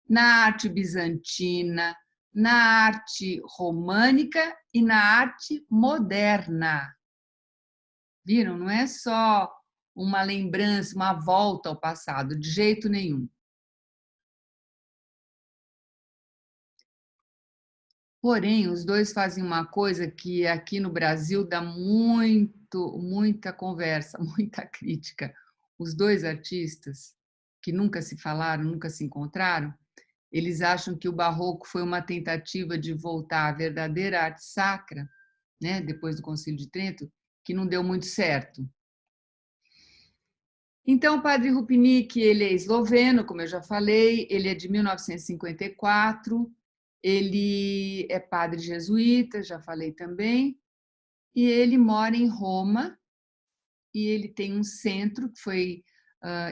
[SPEAKER 3] na arte bizantina, na arte românica e na arte moderna. Viram? Não é só uma lembrança, uma volta ao passado, de jeito nenhum. Porém, os dois fazem uma coisa que aqui no Brasil dá muita conversa, muita crítica. Os dois artistas, que nunca se falaram, nunca se encontraram, eles acham que o barroco foi uma tentativa de voltar à verdadeira arte sacra, né, depois do Concílio de Trento, que não deu muito certo. Então, o padre Rupnik, ele é esloveno, como eu já falei, ele é de 1954, ele é padre jesuíta, já falei também, e ele mora em Roma, e ele tem um centro, que foi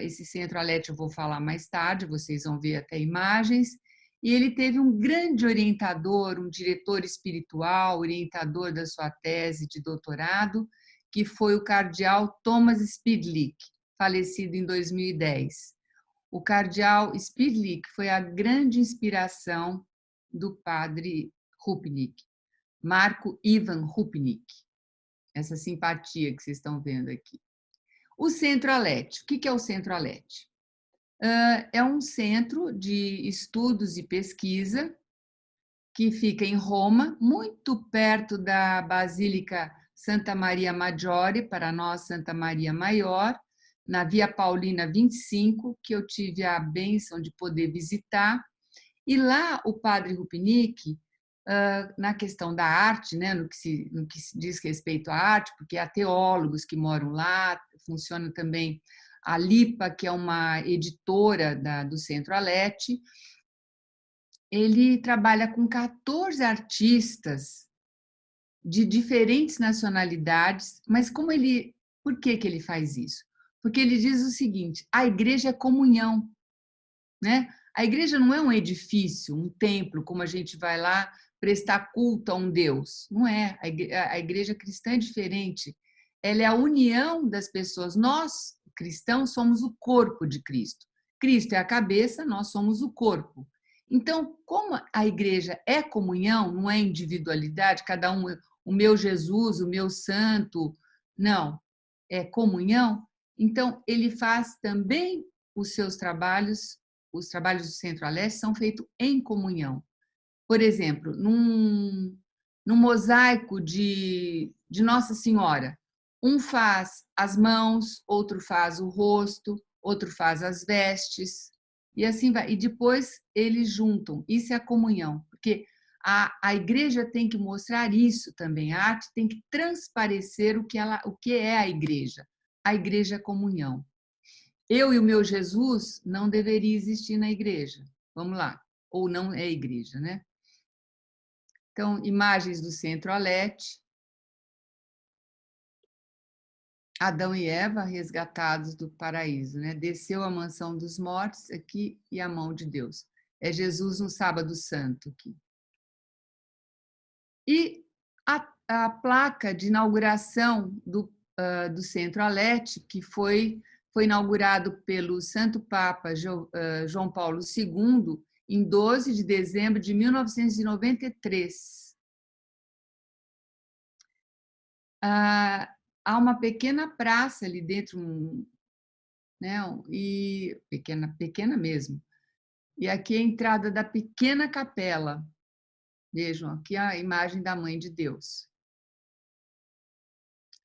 [SPEAKER 3] esse centro Alete, eu vou falar mais tarde, vocês vão ver até imagens, e ele teve um grande orientador, um diretor espiritual, orientador da sua tese de doutorado, que foi o cardeal Thomas Spidlick, falecido em 2010. O cardeal Spidlick foi a grande inspiração do padre Rupnik, Marco Ivan Rupnik, essa simpatia que vocês estão vendo aqui. O Centro Alete. O que é o Centro Alete? É um centro de estudos e pesquisa que fica em Roma, muito perto da Basílica Santa Maria Maggiore, para nós Santa Maria Maior, na Via Paulina 25, que eu tive a bênção de poder visitar. E lá o padre Rupnik, na questão da arte, né, no que se diz respeito à arte, porque há teólogos que moram lá, funciona também a Lipa, que é uma editora do Centro Alete. Ele trabalha com 14 artistas de diferentes nacionalidades, mas por que ele faz isso? Porque ele diz o seguinte: a igreja é comunhão, né? A igreja não é um edifício, um templo, como a gente vai lá prestar culto a um Deus. Não é. A igreja cristã é diferente. Ela é a união das pessoas. Nós, cristãos, somos o corpo de Cristo. Cristo é a cabeça, nós somos o corpo. Então, como a igreja é comunhão, não é individualidade, cada um, o meu Jesus, o meu santo, não, é comunhão. Então, ele faz também os seus trabalhos, os trabalhos do Centro-Leste são feitos em comunhão. Por exemplo, num mosaico de Nossa Senhora, um faz as mãos, outro faz o rosto, outro faz as vestes, e assim vai. E depois eles juntam. Isso é a comunhão, porque a igreja tem que mostrar isso também. A arte tem que transparecer o que é a igreja. A igreja é comunhão. Eu e o meu Jesus não deveria existir na igreja. Vamos lá. Ou não é igreja, né? Então, imagens do Centro Alete. Adão e Eva resgatados do paraíso, né? Desceu a mansão dos mortos aqui e a mão de Deus. É Jesus no Sábado Santo aqui. E a placa de inauguração do Centro Alete, que foi inaugurado pelo Santo Papa João Paulo II em 12 de dezembro de 1993. Há uma pequena praça ali dentro, né, e pequena mesmo. E aqui é a entrada da pequena capela. Vejam, aqui a imagem da Mãe de Deus.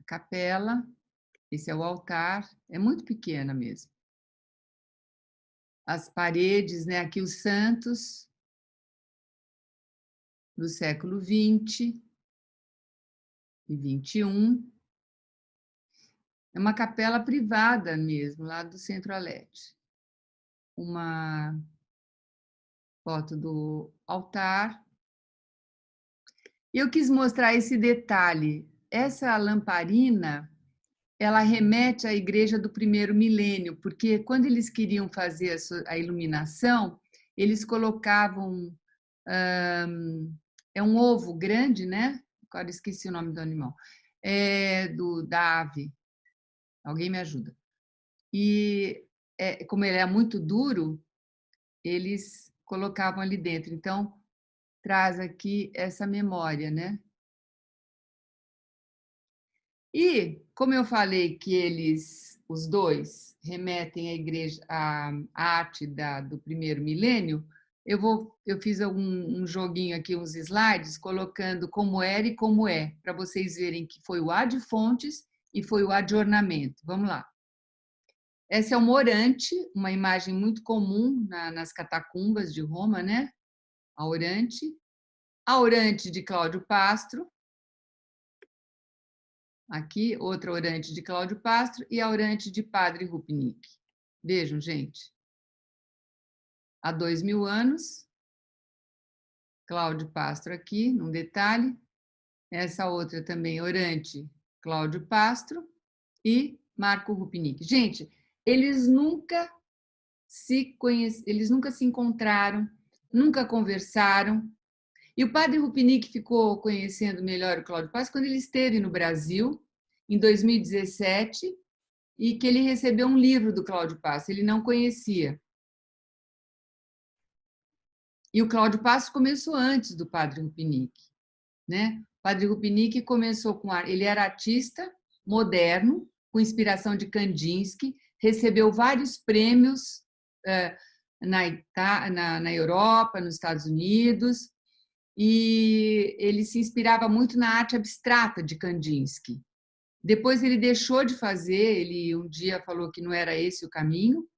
[SPEAKER 3] A capela, esse é o altar, é muito pequena mesmo. As paredes, né? Aqui os santos do século XX e XXI. É uma capela privada mesmo, lá do Centro-Oeste. Uma foto do altar. Eu quis mostrar esse detalhe. Essa lamparina, ela remete à igreja do primeiro milênio, porque quando eles queriam fazer a iluminação, eles colocavam é um ovo grande, né? Agora esqueci o nome do animal. Da ave. Alguém me ajuda. E como ele é muito duro, eles colocavam ali dentro. Então, traz aqui essa memória, né? E, como eu falei que os dois, remetem à igreja, à arte do primeiro milênio, eu fiz um joguinho aqui, uns slides, colocando como era e como é, para vocês verem que foi o A de fontes e foi o A de ornamento. Vamos lá. Essa é uma orante, uma imagem muito comum nas catacumbas de Roma, né? A orante de Cláudio Pastro, aqui outra orante de Cláudio Pastro e a orante de Padre Rupnik. Vejam, gente, há 2000 anos, Cláudio Pastro aqui, num detalhe, essa outra também orante Cláudio Pastro e Marco Rupnik. Gente, eles nunca eles nunca se encontraram, nunca conversaram. E o Padre Rupnik ficou conhecendo melhor o Cláudio Pastro quando ele esteve no Brasil, em 2017, e que ele recebeu um livro do Cláudio Pastro, ele não conhecia. E o Cláudio Pastro começou antes do Padre Rupnik, né? O Padre Rupnik começou ele era artista moderno, com inspiração de Kandinsky, recebeu vários prêmios na Europa, nos Estados Unidos, e ele se inspirava muito na arte abstrata de Kandinsky. Depois ele deixou de fazer, ele um dia falou que não era esse o caminho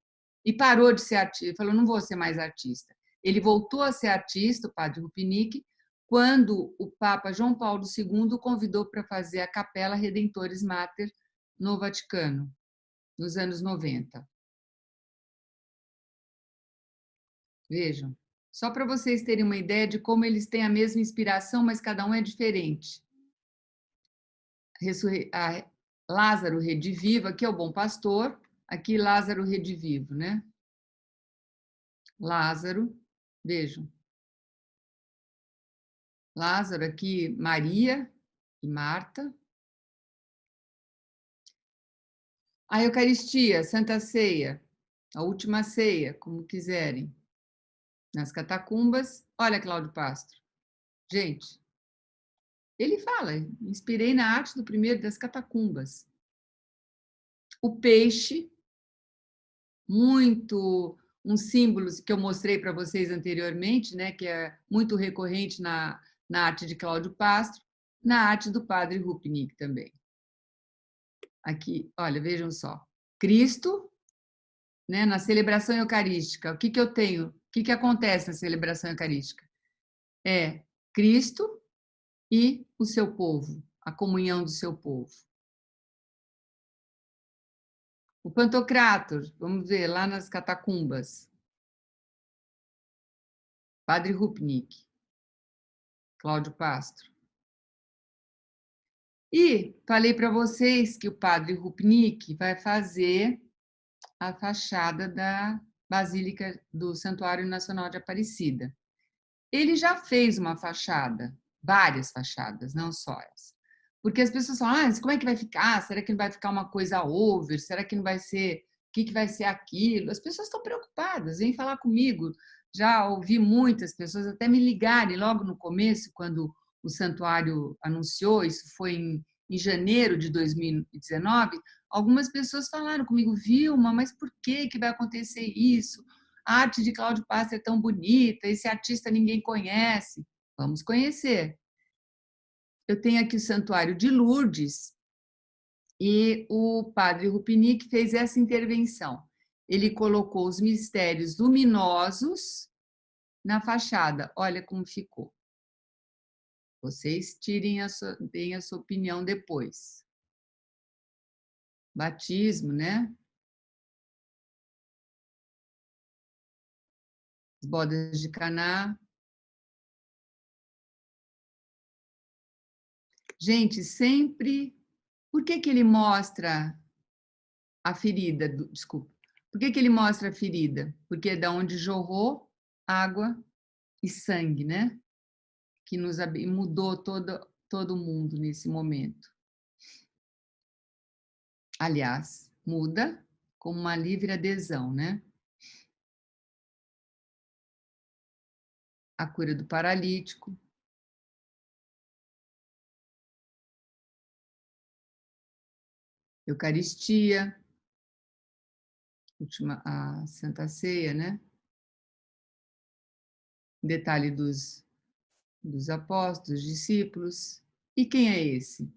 [SPEAKER 3] e parou de ser artista, ele falou, não vou ser mais artista. Ele voltou a ser artista, o Padre Rupnik, quando o Papa João Paulo II o convidou para fazer a Capela Redemptoris Mater no Vaticano, nos anos 90. Vejam, só para vocês terem uma ideia de como eles têm a mesma inspiração, mas cada um é diferente. Lázaro Redivivo, aqui é o Bom Pastor, aqui Lázaro Redivivo, né? Lázaro, vejam. Lázaro, aqui Maria e Marta. A Eucaristia, Santa Ceia, a última ceia, como quiserem. Nas catacumbas, olha Cláudio Pastro. Gente, ele fala, inspirei na arte do primeiro das catacumbas. O peixe, muito um símbolo que eu mostrei para vocês anteriormente, né, que é muito recorrente na arte de Cláudio Pastro, na arte do Padre Rupnik também. Aqui, olha, vejam só. Cristo, né, na celebração eucarística, o que eu tenho? O que acontece na celebração eucarística? É Cristo e o seu povo, a comunhão do seu povo. O Pantocrator, vamos ver, lá nas catacumbas. Padre Rupnik, Cláudio Pastro. E falei para vocês que o Padre Rupnik vai fazer a fachada da Basílica do Santuário Nacional de Aparecida. Ele já fez uma fachada, várias fachadas, não só essa. Porque as pessoas falam, como é que vai ficar? Será que não vai ficar uma coisa over? Será que não vai ser... O que vai ser aquilo? As pessoas estão preocupadas, vêm falar comigo. Já ouvi muitas pessoas até me ligarem logo no começo, quando o santuário anunciou, isso foi em janeiro de 2019, algumas pessoas falaram comigo, Vilma, mas por que vai acontecer isso? a arte de Cláudio Passo é tão bonita, esse artista ninguém conhece. Vamos conhecer. Eu tenho aqui o Santuário de Lourdes e o padre Rupinic fez essa intervenção. Ele colocou os mistérios luminosos na fachada. Olha como ficou. Vocês deem a sua opinião depois. Batismo, né? As bodas de Caná. Gente, sempre... Por que ele mostra a ferida? Desculpa. Por que ele mostra a ferida? Porque é da onde jorrou água e sangue, né? Que nos mudou todo mundo nesse momento. Aliás, muda com uma livre adesão, né? A cura do paralítico. Eucaristia, a Santa Ceia, né? Detalhe dos apóstolos, discípulos. E quem é esse?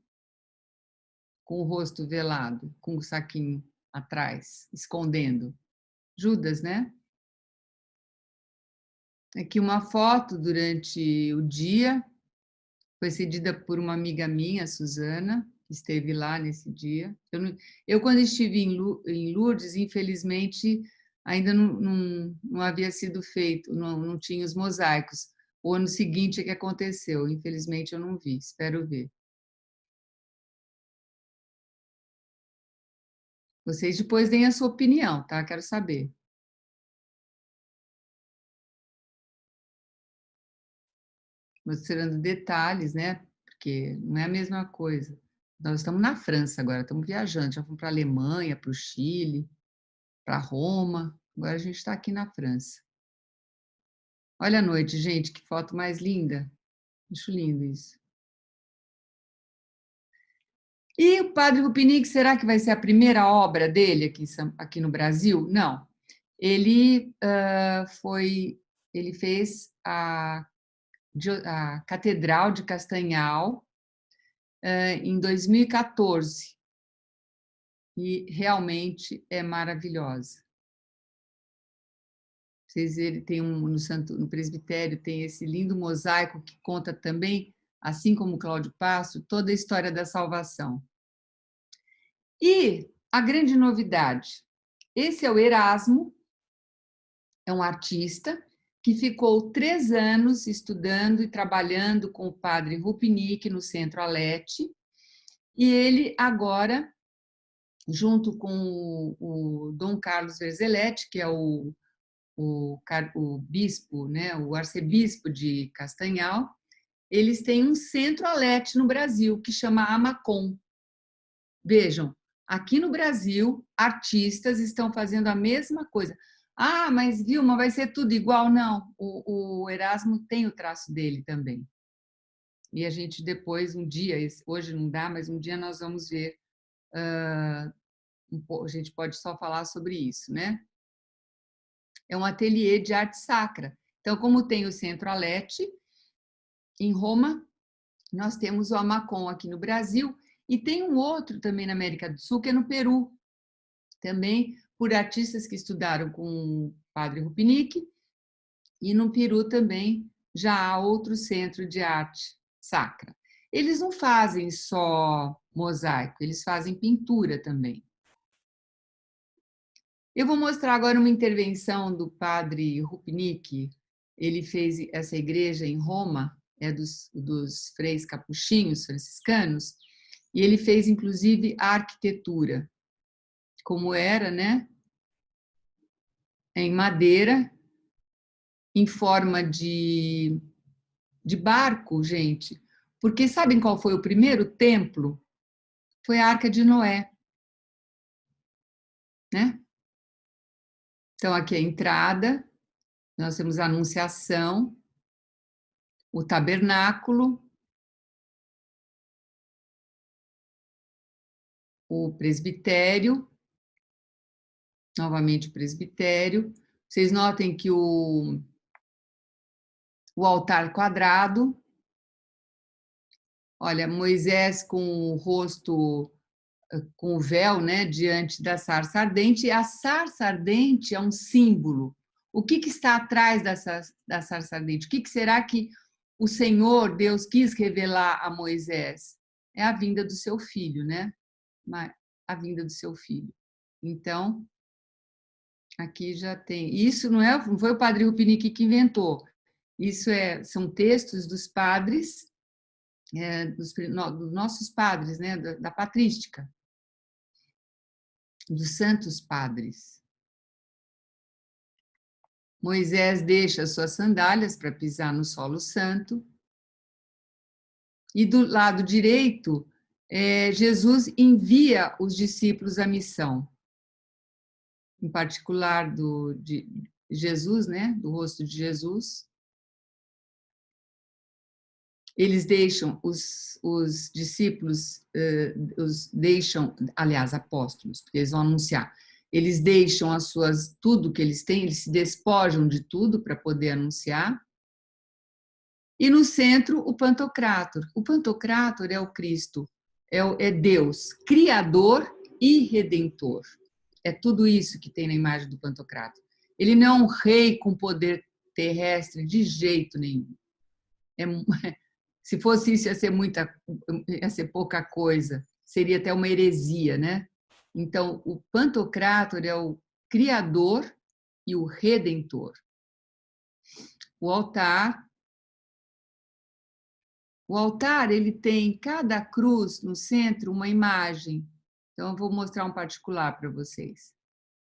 [SPEAKER 3] Com o rosto velado, com o saquinho atrás, escondendo. Judas, né? Aqui uma foto durante o dia, foi cedida por uma amiga minha, a Suzana, que esteve lá nesse dia. Eu quando estive em Lourdes, infelizmente, ainda não havia sido feito, não tinha os mosaicos. O ano seguinte é que aconteceu, infelizmente eu não vi, espero ver. Vocês depois deem a sua opinião, tá? Quero saber. Mostrando detalhes, né? Porque não é a mesma coisa. Nós estamos na França agora, estamos viajando, já fomos para a Alemanha, para o Chile, para Roma, agora a gente está aqui na França. Olha a noite, gente, que foto mais linda. Acho lindo isso. E o Padre Rupinic, será que vai ser a primeira obra dele aqui no Brasil? Não. Ele fez a Catedral de Castanhal em 2014 e realmente é maravilhosa. Vocês verem, tem no presbitério tem esse lindo mosaico que conta também, assim como Cláudio Passo, toda a história da salvação. E a grande novidade, esse é o Erasmo, é um artista que ficou 3 anos estudando e trabalhando com o padre Rupinic no Centro Alete, e ele agora, junto com o Dom Carlos Verzeletti, que é o bispo, né, o arcebispo de Castanhal, eles têm um Centro Alete no Brasil, que chama Amacom. Vejam, aqui no Brasil, artistas estão fazendo a mesma coisa. Ah, mas Vilma, vai ser tudo igual? Não, o Erasmo tem o traço dele também. E a gente depois, um dia, hoje não dá, mas um dia nós vamos ver, a gente pode só falar sobre isso, né? É um ateliê de arte sacra. Então, como tem o Centro Alete, em Roma, nós temos o Amacom aqui no Brasil, e tem um outro também na América do Sul, que é no Peru, também por artistas que estudaram com o padre Rupinic, e no Peru também já há outro centro de arte sacra. Eles não fazem só mosaico, eles fazem pintura também. Eu vou mostrar agora uma intervenção do padre Rupinic. Ele fez essa igreja em Roma, é dos freis capuchinhos franciscanos, e ele fez, inclusive, a arquitetura, como era, né? Em madeira, em forma de barco, gente. Porque sabem qual foi o primeiro templo? Foi a Arca de Noé, né? Então, aqui a entrada, nós temos a Anunciação, o tabernáculo, o presbitério, novamente o presbitério, Vocês notem que o altar quadrado, olha, Moisés com o rosto, com o véu, né, diante da sarça ardente, e a sarça ardente é um símbolo. O que está atrás da sarça ardente? O que será que o Senhor, Deus, quis revelar a Moisés? É a vinda do seu filho, né? A vinda do seu filho. Então, aqui já tem. Isso não foi o padre Rupinique que inventou. Isso são textos dos padres, dos nossos padres, né? Da patrística, dos santos padres. Moisés deixa suas sandálias para pisar no solo santo. E do lado direito, Jesus envia os discípulos à missão. Em particular de Jesus, né? Do rosto de Jesus. Eles deixam, os discípulos, aliás, apóstolos, porque eles vão anunciar. Eles deixam tudo que eles têm, eles se despojam de tudo para poder anunciar. E no centro, o Pantocrátor. O Pantocrátor é o Cristo, é Deus, Criador e Redentor. É tudo isso que tem na imagem do Pantocrátor. Ele não é um rei com poder terrestre de jeito nenhum. Se fosse isso, ia ser pouca coisa. Seria até uma heresia, né? Então, o Pantocrátor é o Criador e o Redentor. O altar, ele tem cada cruz no centro uma imagem. Então, eu vou mostrar um particular para vocês.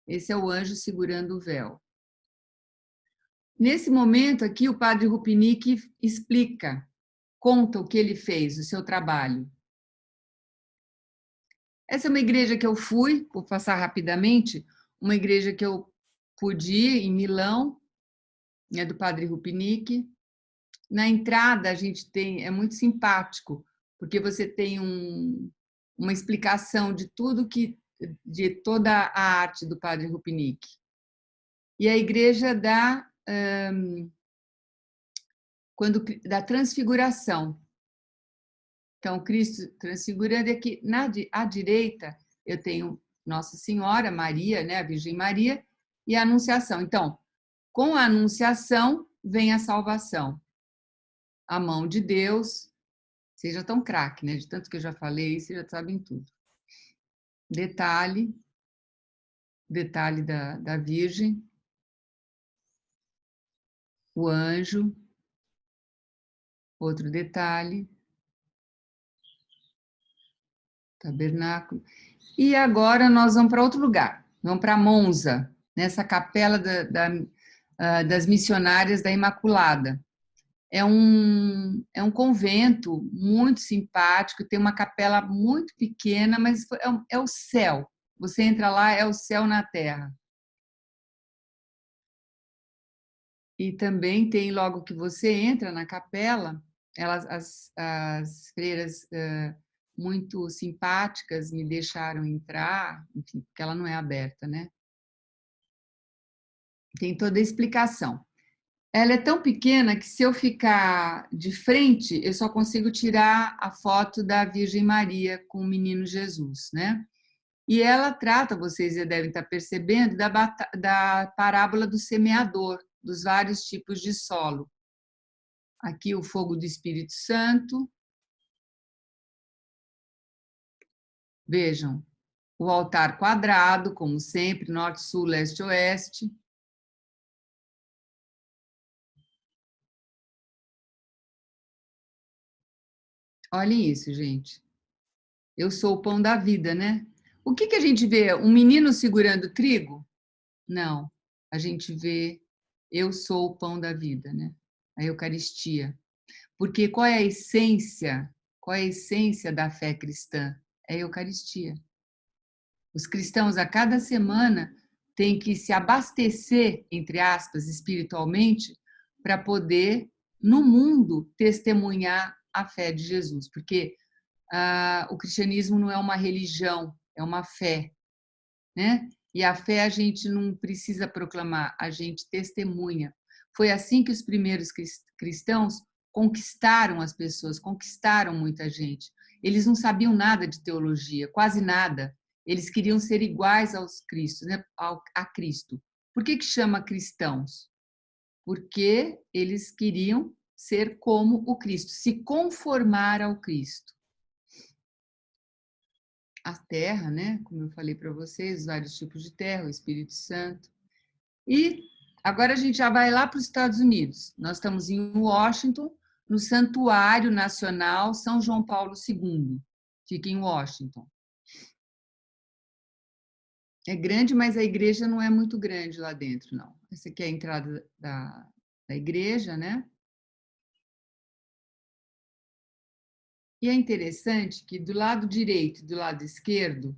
[SPEAKER 3] Esse é o anjo segurando o véu. Nesse momento aqui, o padre Rupinique explica, conta o que ele fez, o seu trabalho. Essa é uma igreja que eu fui, vou passar rapidamente, uma igreja que eu pude ir em Milão, é do padre Rupinique. Na entrada, a gente é muito simpático, porque você tem uma explicação de de toda a arte do padre Rupinique. E a igreja da transfiguração. Então, Cristo transfigurando aqui, à direita, eu tenho Nossa Senhora, Maria, né, a Virgem Maria, e a Anunciação. Então, com a Anunciação vem a salvação. A mão de Deus, vocês já estão craque, né? De tanto que eu já falei, vocês já sabem tudo. Detalhe da Virgem, o anjo, outro detalhe, tabernáculo. E agora nós vamos para outro lugar, vamos para Monza, nessa capela das missionárias da Imaculada. É um convento muito simpático, tem uma capela muito pequena, mas é o céu. Você entra lá, é o céu na terra. E também tem, logo que você entra na capela, as freiras muito simpáticas me deixaram entrar, enfim, porque ela não é aberta, né? Tem toda a explicação. Ela é tão pequena que, se eu ficar de frente, eu só consigo tirar a foto da Virgem Maria com o menino Jesus, né? E ela trata, vocês já devem estar percebendo, da parábola do semeador, dos vários tipos de solo. Aqui o fogo do Espírito Santo. Vejam, o altar quadrado, como sempre, norte, sul, leste, oeste. Olhem isso, gente. Eu sou o pão da vida, né? O que a gente vê? Um menino segurando trigo? Não. A gente vê, eu sou o pão da vida, né? A Eucaristia. Porque qual é a essência? Qual é a essência da fé cristã? É a Eucaristia. Os cristãos, a cada semana, têm que se abastecer, entre aspas, espiritualmente, para poder, no mundo, testemunhar a fé de Jesus. Porque o cristianismo não é uma religião, é uma fé, né? E a fé a gente não precisa proclamar, a gente testemunha. Foi assim que os primeiros cristãos conquistaram as pessoas, conquistaram muita gente. Eles não sabiam nada de teologia, quase nada. Eles queriam ser iguais aos Cristos, né? a Cristo. Por que chama cristãos? Porque eles queriam ser como o Cristo, se conformar ao Cristo. A terra, né? Como eu falei para vocês, vários tipos de terra, o Espírito Santo. E agora a gente já vai lá para os Estados Unidos. Nós estamos em Washington, no Santuário Nacional São João Paulo II. Fica em Washington. É grande, mas a igreja não é muito grande lá dentro, não. Essa aqui é a entrada da igreja, né? E é interessante que do lado direito e do lado esquerdo,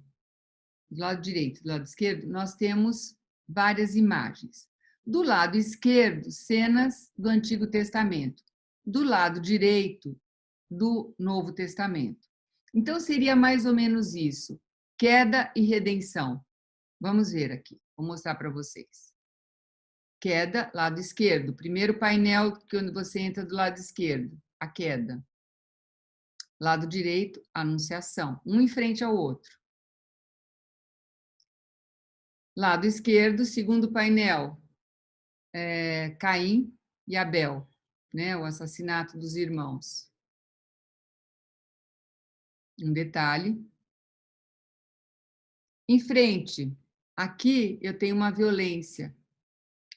[SPEAKER 3] nós temos várias imagens. Do lado esquerdo, cenas do Antigo Testamento. Do lado direito, do Novo Testamento. Então, seria mais ou menos isso. Queda e redenção. Vamos ver aqui. Vou mostrar para vocês. Queda, lado esquerdo. Primeiro painel, quando você entra do lado esquerdo, a queda. Lado direito, anunciação. Um em frente ao outro. Lado esquerdo, segundo painel, Caim e Abel, né? O assassinato dos irmãos. Um detalhe. Em frente, aqui eu tenho uma violência.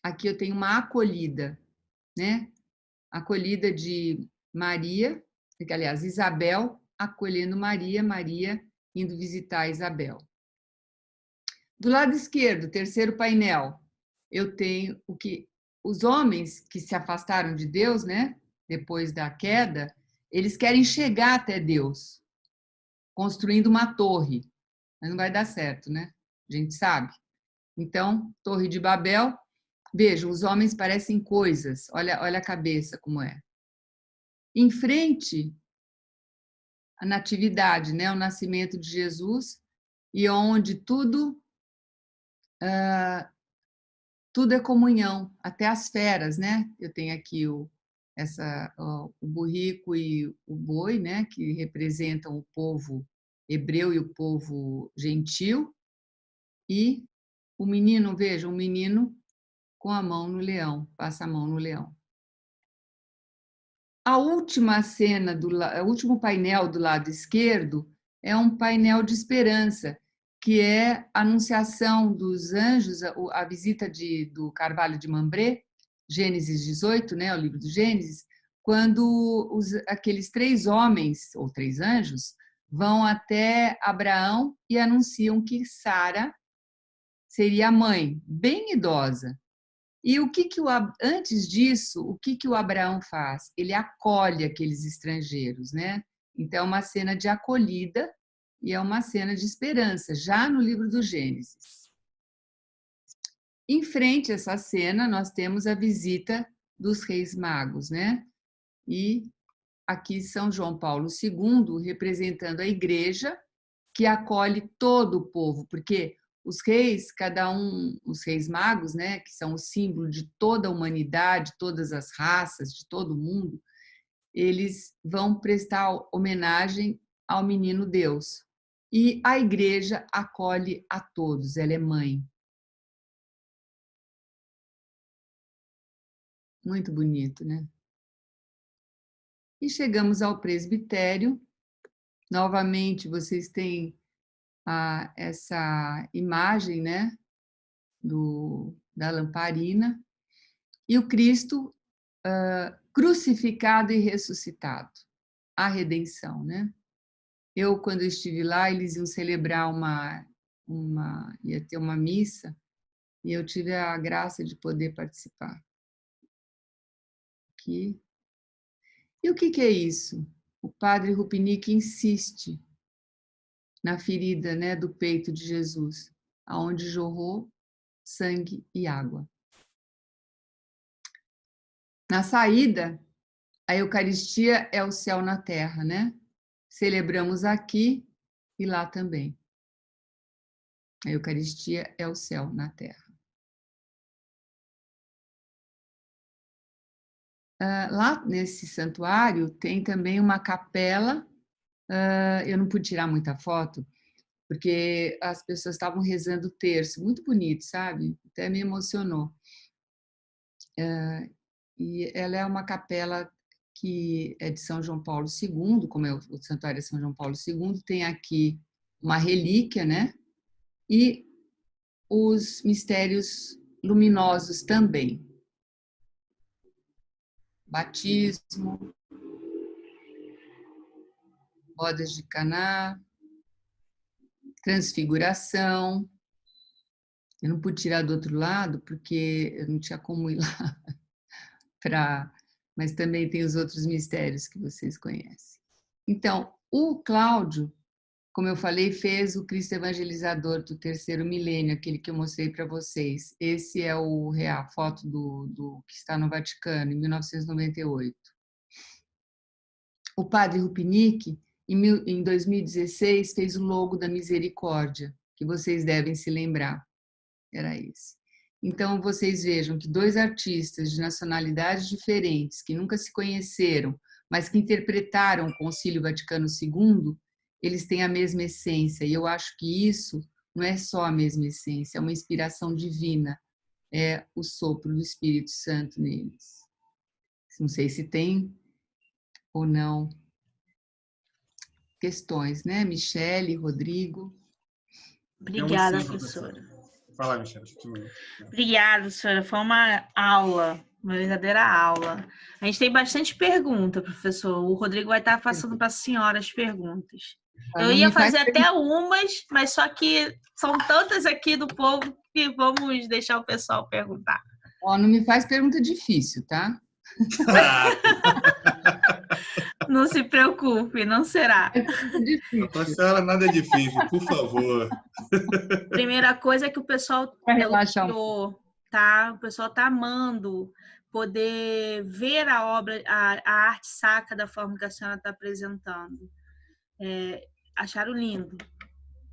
[SPEAKER 3] Aqui eu tenho uma acolhida, né? Acolhida de Maria, aliás, Isabel acolhendo Maria, Maria indo visitar Isabel. Do lado esquerdo, terceiro painel, eu tenho o que os homens que se afastaram de Deus, né, depois da queda, eles querem chegar até Deus, construindo uma torre, mas não vai dar certo, né? A gente sabe. Então, Torre de Babel, vejam, os homens parecem coisas, olha a cabeça como é. Em frente, a natividade, né, o nascimento de Jesus, e onde tudo é comunhão, até as feras, né? Eu tenho aqui o burrico e o boi, né? Que representam o povo hebreu e o povo gentil. E o menino, veja, um menino com a mão no leão, passa a mão no leão. A última cena, o último painel do lado esquerdo é um painel de esperança, que é a anunciação dos anjos, a visita do Carvalho de Mambré, Gênesis 18, né, o livro do Gênesis, quando aqueles 3 homens, ou 3 anjos, vão até Abraão e anunciam que Sara seria a mãe, bem idosa. E antes disso, o que o Abraão faz? Ele acolhe aqueles estrangeiros, né? Então, é uma cena de acolhida e é uma cena de esperança, já no livro do Gênesis. Em frente a essa cena, nós temos a visita dos Reis Magos, né? E aqui São João Paulo II representando a igreja que acolhe todo o povo, porque os reis, os reis magos, né, que são o símbolo de toda a humanidade, todas as raças, de todo mundo, eles vão prestar homenagem ao menino Deus. E a igreja acolhe a todos, ela é mãe. Muito bonito, né? E chegamos ao presbitério. Novamente, vocês têm essa imagem, né, da lamparina, e o Cristo crucificado e ressuscitado, a redenção, né? Eu, quando estive lá, eles iam celebrar ia ter uma missa, e eu tive a graça de poder participar. Aqui. E o que é isso? O padre Rupinique insiste na ferida, né, do peito de Jesus, aonde jorrou sangue e água. Na saída, a Eucaristia é o céu na terra, né? Celebramos aqui e lá também. A Eucaristia é o céu na terra. Lá nesse santuário tem também uma capela. Eu não pude tirar muita foto, porque as pessoas estavam rezando o terço, muito bonito, sabe? Até me emocionou. E ela é uma capela que é de São João Paulo II, como é o santuário de São João Paulo II, tem aqui uma relíquia, né? E os mistérios luminosos também. Batismo, bodas de Caná, transfiguração. Eu não pude tirar do outro lado porque eu não tinha como ir lá mas também tem os outros mistérios que vocês conhecem. Então, o Cláudio, como eu falei, fez o Cristo Evangelizador do terceiro milênio, aquele que eu mostrei para vocês. Esse é a foto do que está no Vaticano, em 1998. O padre Rupinick, em 2016, fez o logo da misericórdia, que vocês devem se lembrar. Era esse. Então, vocês vejam que dois artistas de nacionalidades diferentes, que nunca se conheceram, mas que interpretaram o Concílio Vaticano II, eles têm a mesma essência. E eu acho que isso não é só a mesma essência, é uma inspiração divina, é o sopro do Espírito Santo neles. Não sei se tem ou não questões, né? Michele, Rodrigo.
[SPEAKER 1] Obrigada, professora.
[SPEAKER 2] Fala, Michele.
[SPEAKER 1] Obrigada, professora. Foi uma aula, uma verdadeira aula. A gente tem bastante pergunta, professor. O Rodrigo vai estar passando para a senhora as perguntas. Eu ia fazer até umas, mas só que são tantas aqui do povo que vamos deixar o pessoal perguntar.
[SPEAKER 3] Ó, não me faz pergunta difícil, tá?
[SPEAKER 1] Não se preocupe, não será.
[SPEAKER 2] Para a senhora nada é difícil, por favor.
[SPEAKER 1] Primeira coisa é que o pessoal elogiou, tá? O pessoal tá amando poder ver a obra, a arte sacra da forma que a senhora está apresentando. Acharam lindo.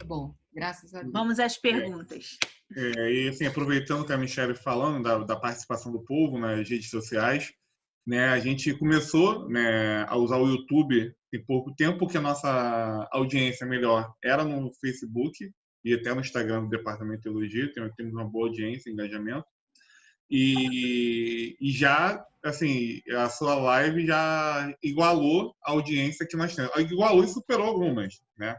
[SPEAKER 3] Bom, graças a Deus.
[SPEAKER 1] Vamos às perguntas.
[SPEAKER 2] E assim, aproveitando que a Michele falando da participação do povo nas redes sociais, né, a gente começou, né, a usar o YouTube tem pouco tempo, porque a nossa audiência melhor era no Facebook e até no Instagram do Departamento de Teologia, temos uma boa audiência, engajamento. E já, assim, a sua live já igualou a audiência que nós temos. Igualou e superou algumas, né?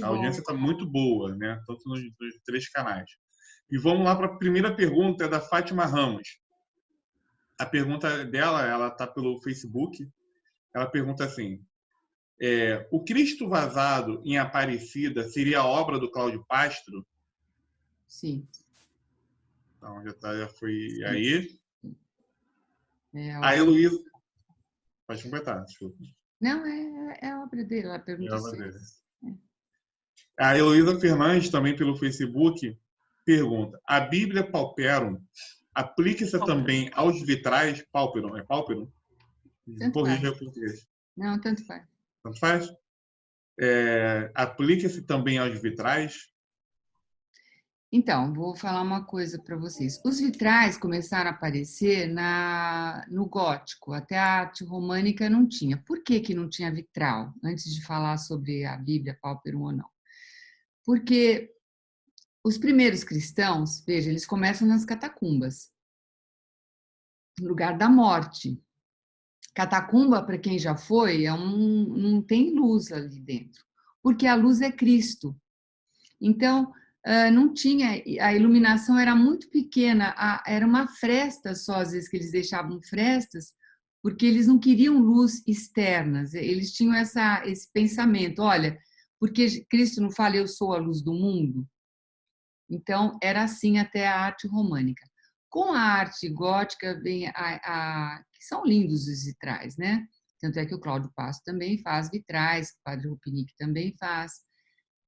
[SPEAKER 2] A audiência está muito boa, né? Tanto nos 3 canais. E vamos lá para a primeira pergunta, é da Fátima Ramos. A pergunta dela, ela está pelo Facebook. Ela pergunta assim: o Cristo vazado em Aparecida seria a obra do Cláudio Pastro?
[SPEAKER 3] Sim.
[SPEAKER 2] Então, já foi sim. Aí.
[SPEAKER 3] A
[SPEAKER 2] Heloísa. Pode completar, desculpa.
[SPEAKER 3] Não, é a obra dele, ela pergunta
[SPEAKER 2] A Heloísa Fernandes, também pelo Facebook, pergunta: a Bíblia Pauperum aplica-se também aos vitrais? Pauperum, é Pauperum? Corrija o português.
[SPEAKER 3] Não, tanto faz.
[SPEAKER 2] Tanto faz? Aplica-se também aos vitrais?
[SPEAKER 3] Então, vou falar uma coisa para vocês. Os vitrais começaram a aparecer no gótico, até a arte românica não tinha. Por que não tinha vitral? Antes de falar sobre a Bíblia Pauperum ou não. Porque os primeiros cristãos, veja, eles começam nas catacumbas, no lugar da morte. Catacumba, para quem já foi, não tem luz ali dentro, porque a luz é Cristo. Então, não tinha, a iluminação era muito pequena, era uma fresta só, às vezes que eles deixavam frestas, porque eles não queriam luz externas, eles tinham esse pensamento, olha, porque Cristo não fala, eu sou a luz do mundo? Então, era assim até a arte românica. Com a arte gótica, vem que são lindos os vitrais, né? Tanto é que o Cláudio Passo também faz vitrais, o Padre Rupinick também faz.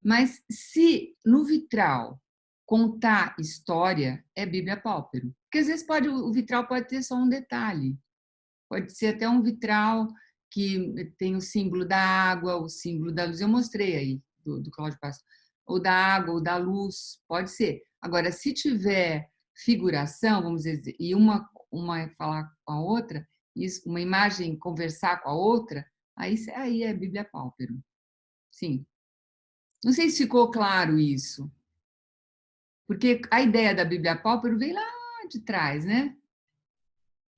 [SPEAKER 3] Mas se no vitral contar história, é Bíblia Pauperum. Porque às vezes o vitral pode ter só um detalhe. Pode ser até um vitral que tem o símbolo da água, o símbolo da luz. Eu mostrei aí, do Cláudio Passo. ou da água, ou da luz, pode ser. Agora, se tiver figuração, vamos dizer, e uma falar com a outra, isso, uma imagem conversar com a outra, aí é Bíblia Pauperum. Sim. Não sei se ficou claro isso, porque a ideia da Bíblia Pauperum vem lá de trás, né?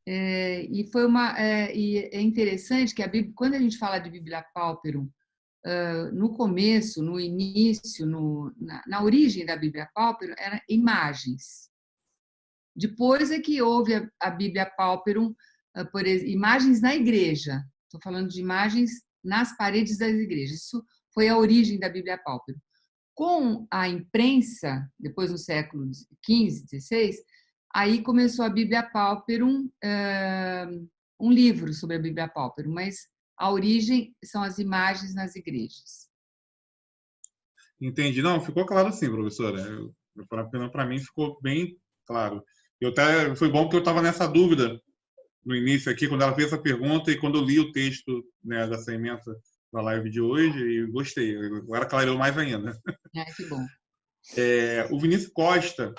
[SPEAKER 3] E é interessante que a Bíblia, quando a gente fala de Bíblia Pauperum, no começo, no início, na origem da Bíblia Pauperum, eram imagens. Depois é que houve a Bíblia Pauperum, por exemplo, imagens na igreja. Estou falando de imagens nas paredes das igrejas. Isso foi a origem da Bíblia Pauperum. Com a imprensa, depois no século XV, XVI, aí começou a Bíblia Pauperum, um livro sobre a Bíblia Pauperum, mas a origem são as imagens nas igrejas.
[SPEAKER 2] Entendi. Não, ficou claro sim, professora. Para mim ficou bem claro. Foi bom porque eu estava nessa dúvida no início aqui, quando ela fez essa pergunta e quando eu li o texto, né, dessa emenda da live de hoje, e gostei. Agora clareou mais ainda.
[SPEAKER 3] Que bom.
[SPEAKER 2] O Vinícius Costa,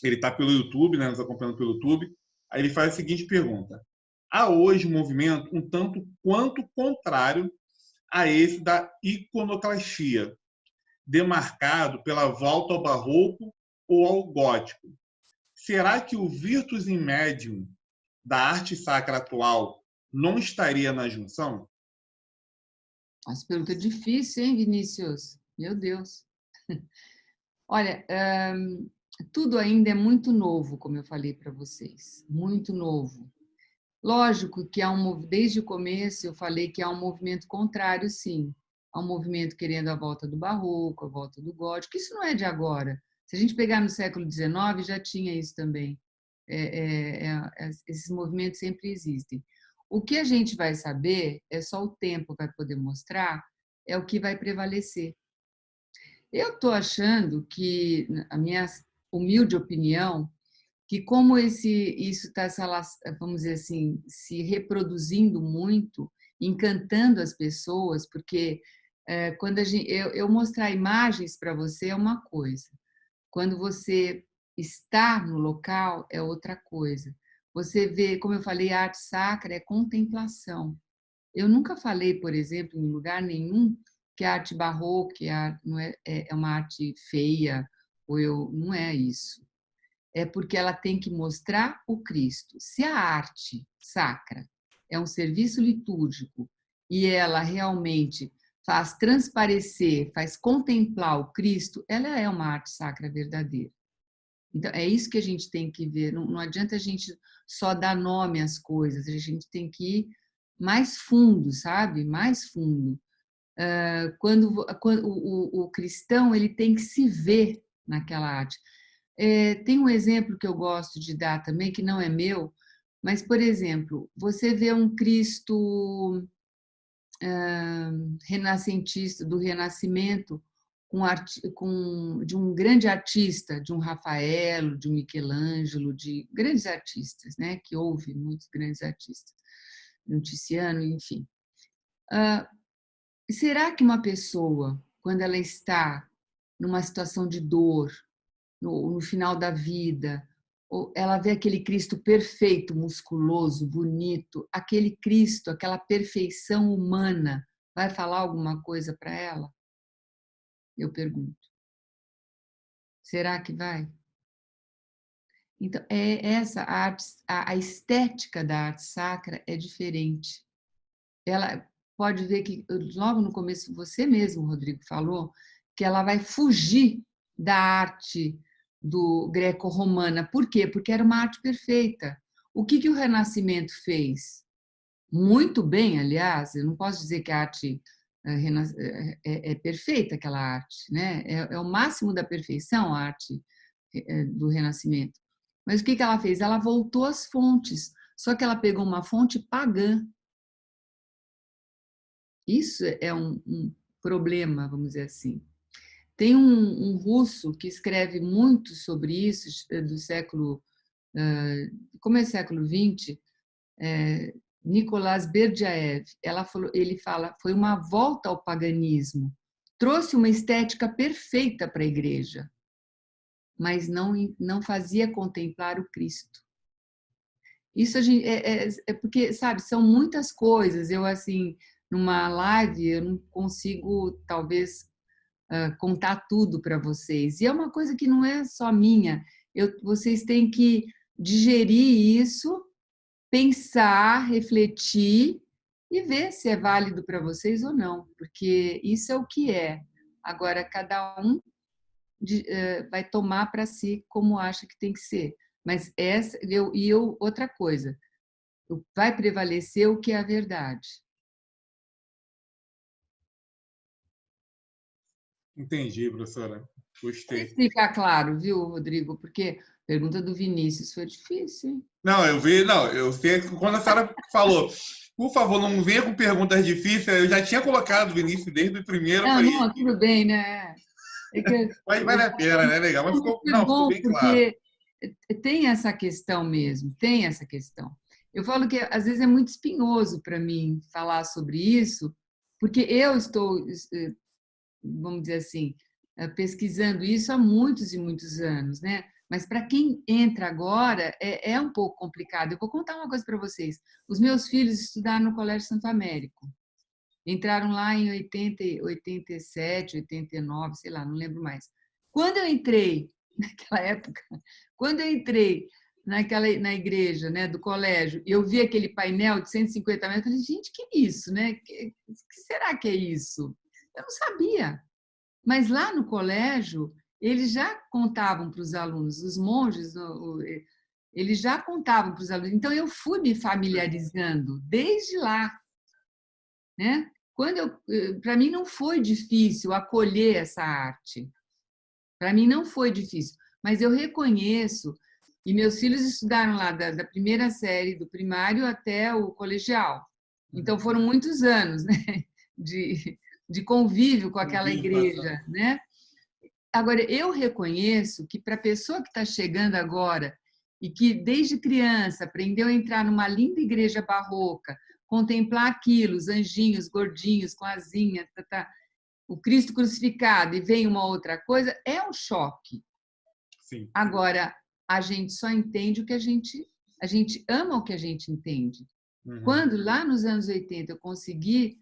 [SPEAKER 2] ele está pelo YouTube, né, nos acompanhando pelo YouTube, aí ele faz a seguinte pergunta. Há hoje um movimento um tanto quanto contrário a esse da iconoclastia, demarcado pela volta ao barroco ou ao gótico. Será que o virtus in medium da arte sacra atual não estaria na junção?
[SPEAKER 3] Essa pergunta é difícil, hein, Vinícius? Meu Deus. Olha, tudo ainda é muito novo, como eu falei para vocês, muito novo. Lógico que desde o começo eu falei que há um movimento contrário, sim. Há um movimento querendo a volta do barroco, a volta do gótico. Isso não é de agora. Se a gente pegar no século XIX, já tinha isso também. Esses movimentos sempre existem. O que a gente vai saber, só o tempo vai poder mostrar, é o que vai prevalecer. Eu estou achando que, a minha humilde opinião, que como isso está, vamos dizer assim, se reproduzindo muito, encantando as pessoas, porque quando eu mostrar imagens para você é uma coisa, quando você está no local é outra coisa. Você vê, como eu falei, a arte sacra é contemplação. Eu nunca falei, por exemplo, em lugar nenhum, que a arte barroca não é uma arte feia, não é isso. É porque ela tem que mostrar o Cristo. Se a arte sacra é um serviço litúrgico e ela realmente faz transparecer, faz contemplar o Cristo, ela é uma arte sacra verdadeira. Então, é isso que a gente tem que ver. Não adianta a gente só dar nome às coisas, a gente tem que ir mais fundo, sabe? Mais fundo. Quando o cristão ele tem que se ver naquela arte. Tem um exemplo que eu gosto de dar também, que não é meu, mas, por exemplo, você vê um Cristo renascentista, do Renascimento, de um grande artista, de um Rafael, de um Michelangelo, de grandes artistas, né? Que houve muitos grandes artistas, um Tiziano, enfim. Será que uma pessoa, quando ela está numa situação de dor, no final da vida, ela vê aquele Cristo perfeito, musculoso, bonito, aquele Cristo, aquela perfeição humana, vai falar alguma coisa para ela? Eu pergunto. Será que vai? Então, a estética da arte sacra é diferente. Ela pode ver que, logo no começo, você mesmo, Rodrigo, falou que ela vai fugir da arte do greco-romana. Por quê? Porque era uma arte perfeita. O que o Renascimento fez? Muito bem, aliás, eu não posso dizer que a arte é perfeita, aquela arte, né? É o máximo da perfeição, a arte do Renascimento. Mas o que ela fez? Ela voltou às fontes, só que ela pegou uma fonte pagã. Isso é um problema, vamos dizer assim. Tem um russo que escreve muito sobre isso, do século, como é século XX, Nicolás Berdyaev. Ele fala, foi uma volta ao paganismo, trouxe uma estética perfeita para a igreja, mas não fazia contemplar o Cristo. Isso é porque, sabe, são muitas coisas. Eu, assim, numa live, eu não consigo, talvez, contar tudo para vocês. E é uma coisa que não é só minha. Vocês têm que digerir isso, pensar, refletir e ver se é válido para vocês ou não, porque isso é o que é. Agora, cada um vai tomar para si como acha que tem que ser. Mas outra coisa, vai prevalecer o que é a verdade.
[SPEAKER 2] Entendi, professora.
[SPEAKER 3] Se
[SPEAKER 2] Gostei.
[SPEAKER 3] ficar claro, viu, Rodrigo? Porque a pergunta do Vinícius foi difícil, hein?
[SPEAKER 2] Não, eu sei que quando a senhora falou, por favor, não venha com perguntas difíceis, eu já tinha colocado o Vinícius desde o primeiro, eu
[SPEAKER 3] Não,
[SPEAKER 2] falei,
[SPEAKER 3] não, tudo bem, né? É que
[SPEAKER 2] mas vale a pena, né? Legal, mas
[SPEAKER 3] é
[SPEAKER 2] ficou
[SPEAKER 3] bom
[SPEAKER 2] bem claro.
[SPEAKER 3] porque tem essa questão mesmo, tem essa questão. Eu falo que às vezes é muito espinhoso para mim falar sobre isso, porque eu estou, vamos dizer assim, pesquisando isso há muitos e muitos anos, né? Mas para quem entra agora é um pouco complicado. Eu vou contar uma coisa para vocês. Os meus filhos estudaram no Colégio Santo Américo. Entraram lá em 80, 87, 89, sei lá, não lembro mais. Quando eu entrei, naquela época, quando eu entrei na igreja, né, do colégio, e eu vi aquele painel de 150 metros, eu falei, gente, que é isso, né? Que será que é isso? Eu não sabia. Mas lá no colégio, eles já contavam para os alunos, os monges, eles já contavam para os alunos. Então, eu fui me familiarizando desde lá, né? Para mim não foi difícil acolher essa arte. Para mim não foi difícil, mas eu reconheço, e meus filhos estudaram lá da primeira série do primário até o colegial. Então foram muitos anos, né, de convívio com aquela igreja, né? Agora eu reconheço que para a pessoa que está chegando agora e que desde criança aprendeu a entrar numa linda igreja barroca, contemplar aquilo, os anjinhos gordinhos com asinha, o Cristo crucificado, e vem uma outra coisa, é um choque.
[SPEAKER 2] Sim.
[SPEAKER 3] Agora, a gente só entende o que a gente ama o que a gente entende.
[SPEAKER 2] Uhum.
[SPEAKER 3] Quando lá nos anos 80 eu consegui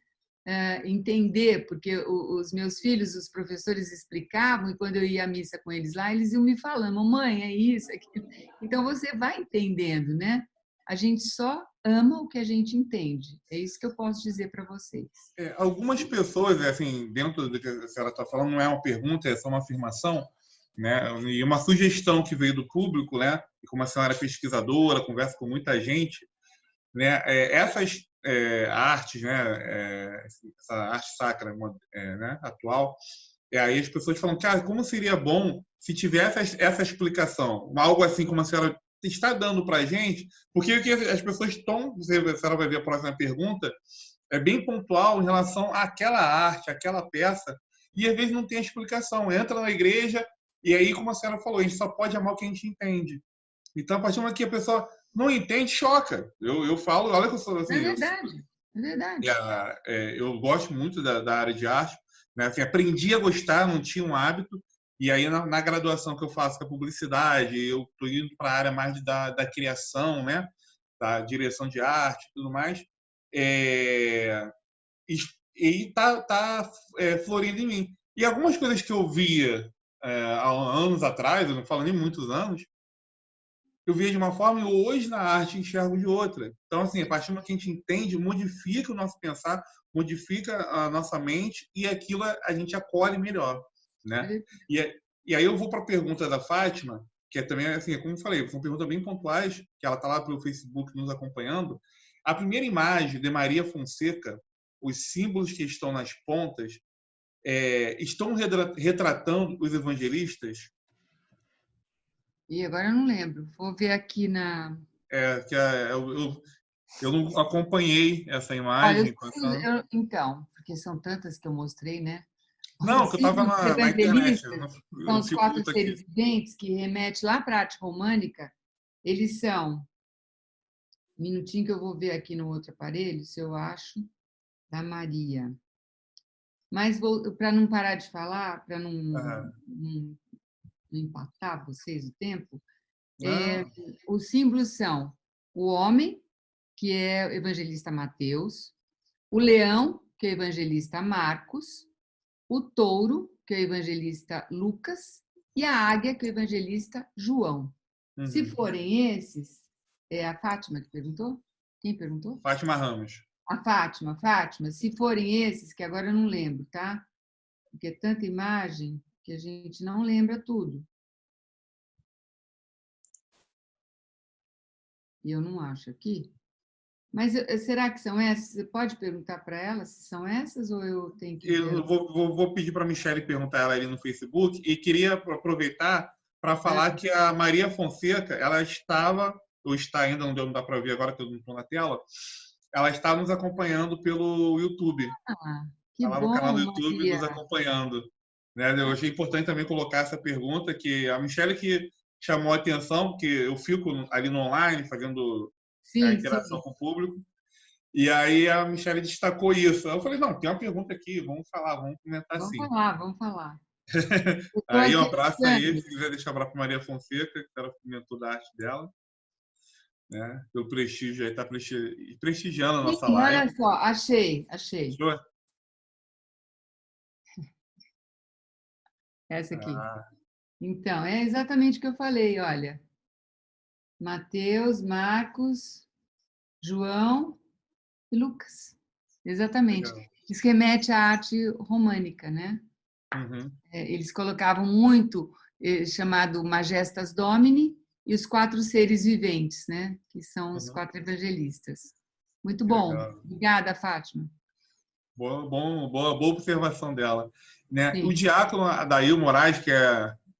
[SPEAKER 3] entender, porque os meus filhos, os professores explicavam, e quando eu ia à missa com eles lá, eles iam me falando, mamãe, é isso, é aquilo. Então você vai entendendo, né? A gente só ama o que a gente entende. É isso que eu posso dizer para vocês.
[SPEAKER 2] Algumas pessoas, assim, dentro do que a senhora está falando, não é uma pergunta, é só uma afirmação, né? E uma sugestão que veio do público, né? E como a senhora é pesquisadora, conversa com muita gente, né? Essas artes, né? Essa arte sacra, né? Atual, aí as pessoas falam, cara, como seria bom se tivesse essa explicação, algo assim como a senhora está dando para a gente, porque o que as pessoas estão, a senhora vai ver a próxima pergunta, é bem pontual em relação àquela arte, àquela peça, e às vezes não tem explicação. Entra na igreja e aí, como a senhora falou, a gente só pode amar o que a gente entende. Então, a partir do momento que a pessoa não entende, choca. Eu falo, olha que eu sou assim.
[SPEAKER 3] É verdade, é verdade.
[SPEAKER 2] Eu gosto muito da área de arte, né? Assim, aprendi a gostar, não tinha um hábito. E aí, na graduação que eu faço com a publicidade, eu estou indo para a área mais da criação, né? Da direção de arte e tudo mais. E tá florindo em mim. E algumas coisas que eu via há anos atrás, eu não falo nem muitos anos, eu via de uma forma e hoje na arte enxergo de outra. Então, assim, a partir do momento que a gente entende, modifica o nosso pensar, modifica a nossa mente e aquilo a gente acolhe melhor, né? E aí eu vou para a pergunta da Fátima, que é também, assim, como eu falei, são perguntas bem pontuais, que ela está lá pelo Facebook nos acompanhando. A primeira imagem de Maria Fonseca, os símbolos que estão nas pontas, estão retratando os evangelistas?
[SPEAKER 3] E agora eu não lembro. Vou ver aqui na.
[SPEAKER 2] Eu não acompanhei essa
[SPEAKER 3] Olha,
[SPEAKER 2] imagem.
[SPEAKER 3] então, porque são tantas que eu mostrei, né?
[SPEAKER 2] Não,
[SPEAKER 3] Os
[SPEAKER 2] que eu estava
[SPEAKER 3] símbolos
[SPEAKER 2] na internet.
[SPEAKER 3] evangelistas são os quatro
[SPEAKER 2] Aqui.
[SPEAKER 3] seres viventes que remete lá para a arte românica. Eles são. Um minutinho que eu vou ver aqui no outro aparelho, se eu acho, da Maria. Mas para não parar de falar, para
[SPEAKER 2] Aham.
[SPEAKER 3] não empatar vocês o tempo,
[SPEAKER 2] Não.
[SPEAKER 3] os símbolos são o homem, que é o evangelista Mateus, o leão, que é o evangelista Marcos, o touro, que é o evangelista Lucas, e a águia, que é o evangelista João. Se
[SPEAKER 2] Uhum.
[SPEAKER 3] forem esses, é a Fátima que perguntou? Quem perguntou?
[SPEAKER 2] Fátima Ramos.
[SPEAKER 3] A Fátima, se forem esses, que agora eu não lembro, tá? Porque é tanta imagem que a gente não lembra tudo. E eu não acho aqui. Mas será que são essas? Você pode perguntar para ela se são essas ou eu tenho que ver?
[SPEAKER 2] Eu vou pedir para a Michelle perguntar ela ali no Facebook e queria aproveitar para falar que a Maria Fonseca, ela estava, ou está ainda, não dá para ver agora que eu não estou na tela, ela está nos acompanhando pelo YouTube.
[SPEAKER 3] Ah, que
[SPEAKER 2] Está lá no canal
[SPEAKER 3] bom,
[SPEAKER 2] do YouTube
[SPEAKER 3] Maria.
[SPEAKER 2] nos acompanhando. Né? Eu achei importante também colocar essa pergunta, que a Michelle que chamou a atenção, porque eu fico ali no online fazendo a
[SPEAKER 3] Sim,
[SPEAKER 2] interação
[SPEAKER 3] sim.
[SPEAKER 2] com o público, e aí a Michelle destacou isso. Eu falei, não, tem uma pergunta aqui, vamos falar, vamos comentar
[SPEAKER 3] Vamos
[SPEAKER 2] sim.
[SPEAKER 3] falar, vamos falar. Eu estou
[SPEAKER 2] Aí um
[SPEAKER 3] aqui
[SPEAKER 2] abraço aí,
[SPEAKER 3] achando.
[SPEAKER 2] se quiser deixar um abraço para Maria Fonseca, que ela comentou da arte dela, né? Pelo prestígio aí, está prestigiando a nossa
[SPEAKER 3] Sim,
[SPEAKER 2] live.
[SPEAKER 3] olha só, achei.
[SPEAKER 2] Achou?
[SPEAKER 3] Essa aqui.
[SPEAKER 2] Ah,
[SPEAKER 3] Então, é exatamente o que eu falei, olha. Mateus, Marcos, João e Lucas. Exatamente.
[SPEAKER 2] legal.
[SPEAKER 3] Isso remete à arte românica, né?
[SPEAKER 2] Uhum,
[SPEAKER 3] Eles colocavam muito chamado Majestas Domini e os quatro seres viventes, né? Que são os
[SPEAKER 2] uhum,
[SPEAKER 3] quatro evangelistas. Muito
[SPEAKER 2] que
[SPEAKER 3] bom.
[SPEAKER 2] legal.
[SPEAKER 3] Obrigada, Fátima.
[SPEAKER 2] Boa observação dela. Né? O
[SPEAKER 3] Sim,
[SPEAKER 2] diácono Adail Moraes,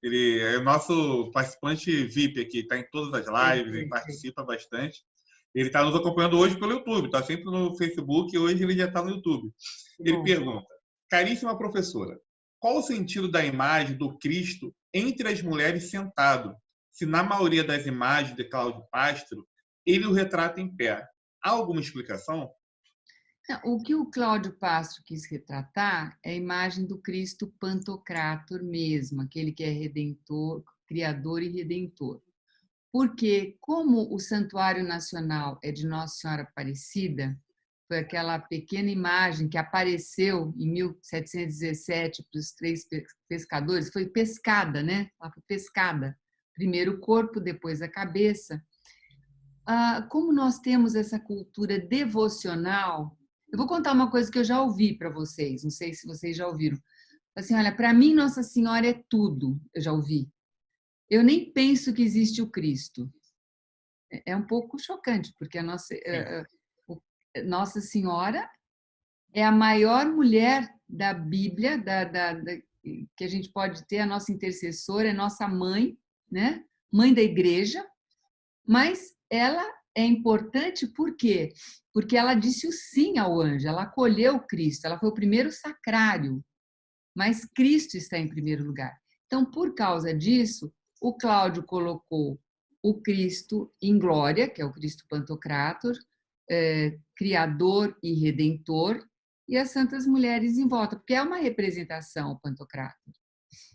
[SPEAKER 2] ele é o nosso participante VIP aqui, está em todas as lives, ele
[SPEAKER 3] sei.
[SPEAKER 2] participa bastante. Ele está nos acompanhando hoje pelo YouTube, está sempre no Facebook e hoje ele já está no YouTube.
[SPEAKER 3] Que
[SPEAKER 2] Ele
[SPEAKER 3] bom.
[SPEAKER 2] pergunta: caríssima professora, qual o sentido da imagem do Cristo entre as mulheres sentado, se na maioria das imagens de Cláudio Castro ele o retrata em pé? Há alguma explicação?
[SPEAKER 3] O que o Cláudio Castro quis retratar é a imagem do Cristo Pantocrator mesmo, aquele que é redentor, criador e redentor. Porque, como o Santuário Nacional é de Nossa Senhora Aparecida, foi aquela pequena imagem que apareceu em 1717 para os três pescadores, foi pescada, né? Ela foi pescada. Primeiro o corpo, depois a cabeça. Como nós temos essa cultura devocional, eu vou contar uma coisa que eu já ouvi para vocês, não sei se vocês já ouviram. Assim, olha, para mim Nossa Senhora é tudo, eu já ouvi. Eu nem penso que existe o Cristo. É um pouco chocante, porque
[SPEAKER 2] Sim.
[SPEAKER 3] Nossa Senhora é a maior mulher da Bíblia, que a gente pode ter, a nossa intercessora, é nossa mãe, né? Mãe da igreja, mas ela é importante por quê? Porque ela disse o sim ao anjo, ela acolheu Cristo, ela foi o primeiro sacrário, mas Cristo está em primeiro lugar. Então, por causa disso, o Cláudio colocou o Cristo em glória, que é o Cristo Pantocrator, Criador e Redentor, e as Santas Mulheres em volta, porque é uma representação o Pantocrator.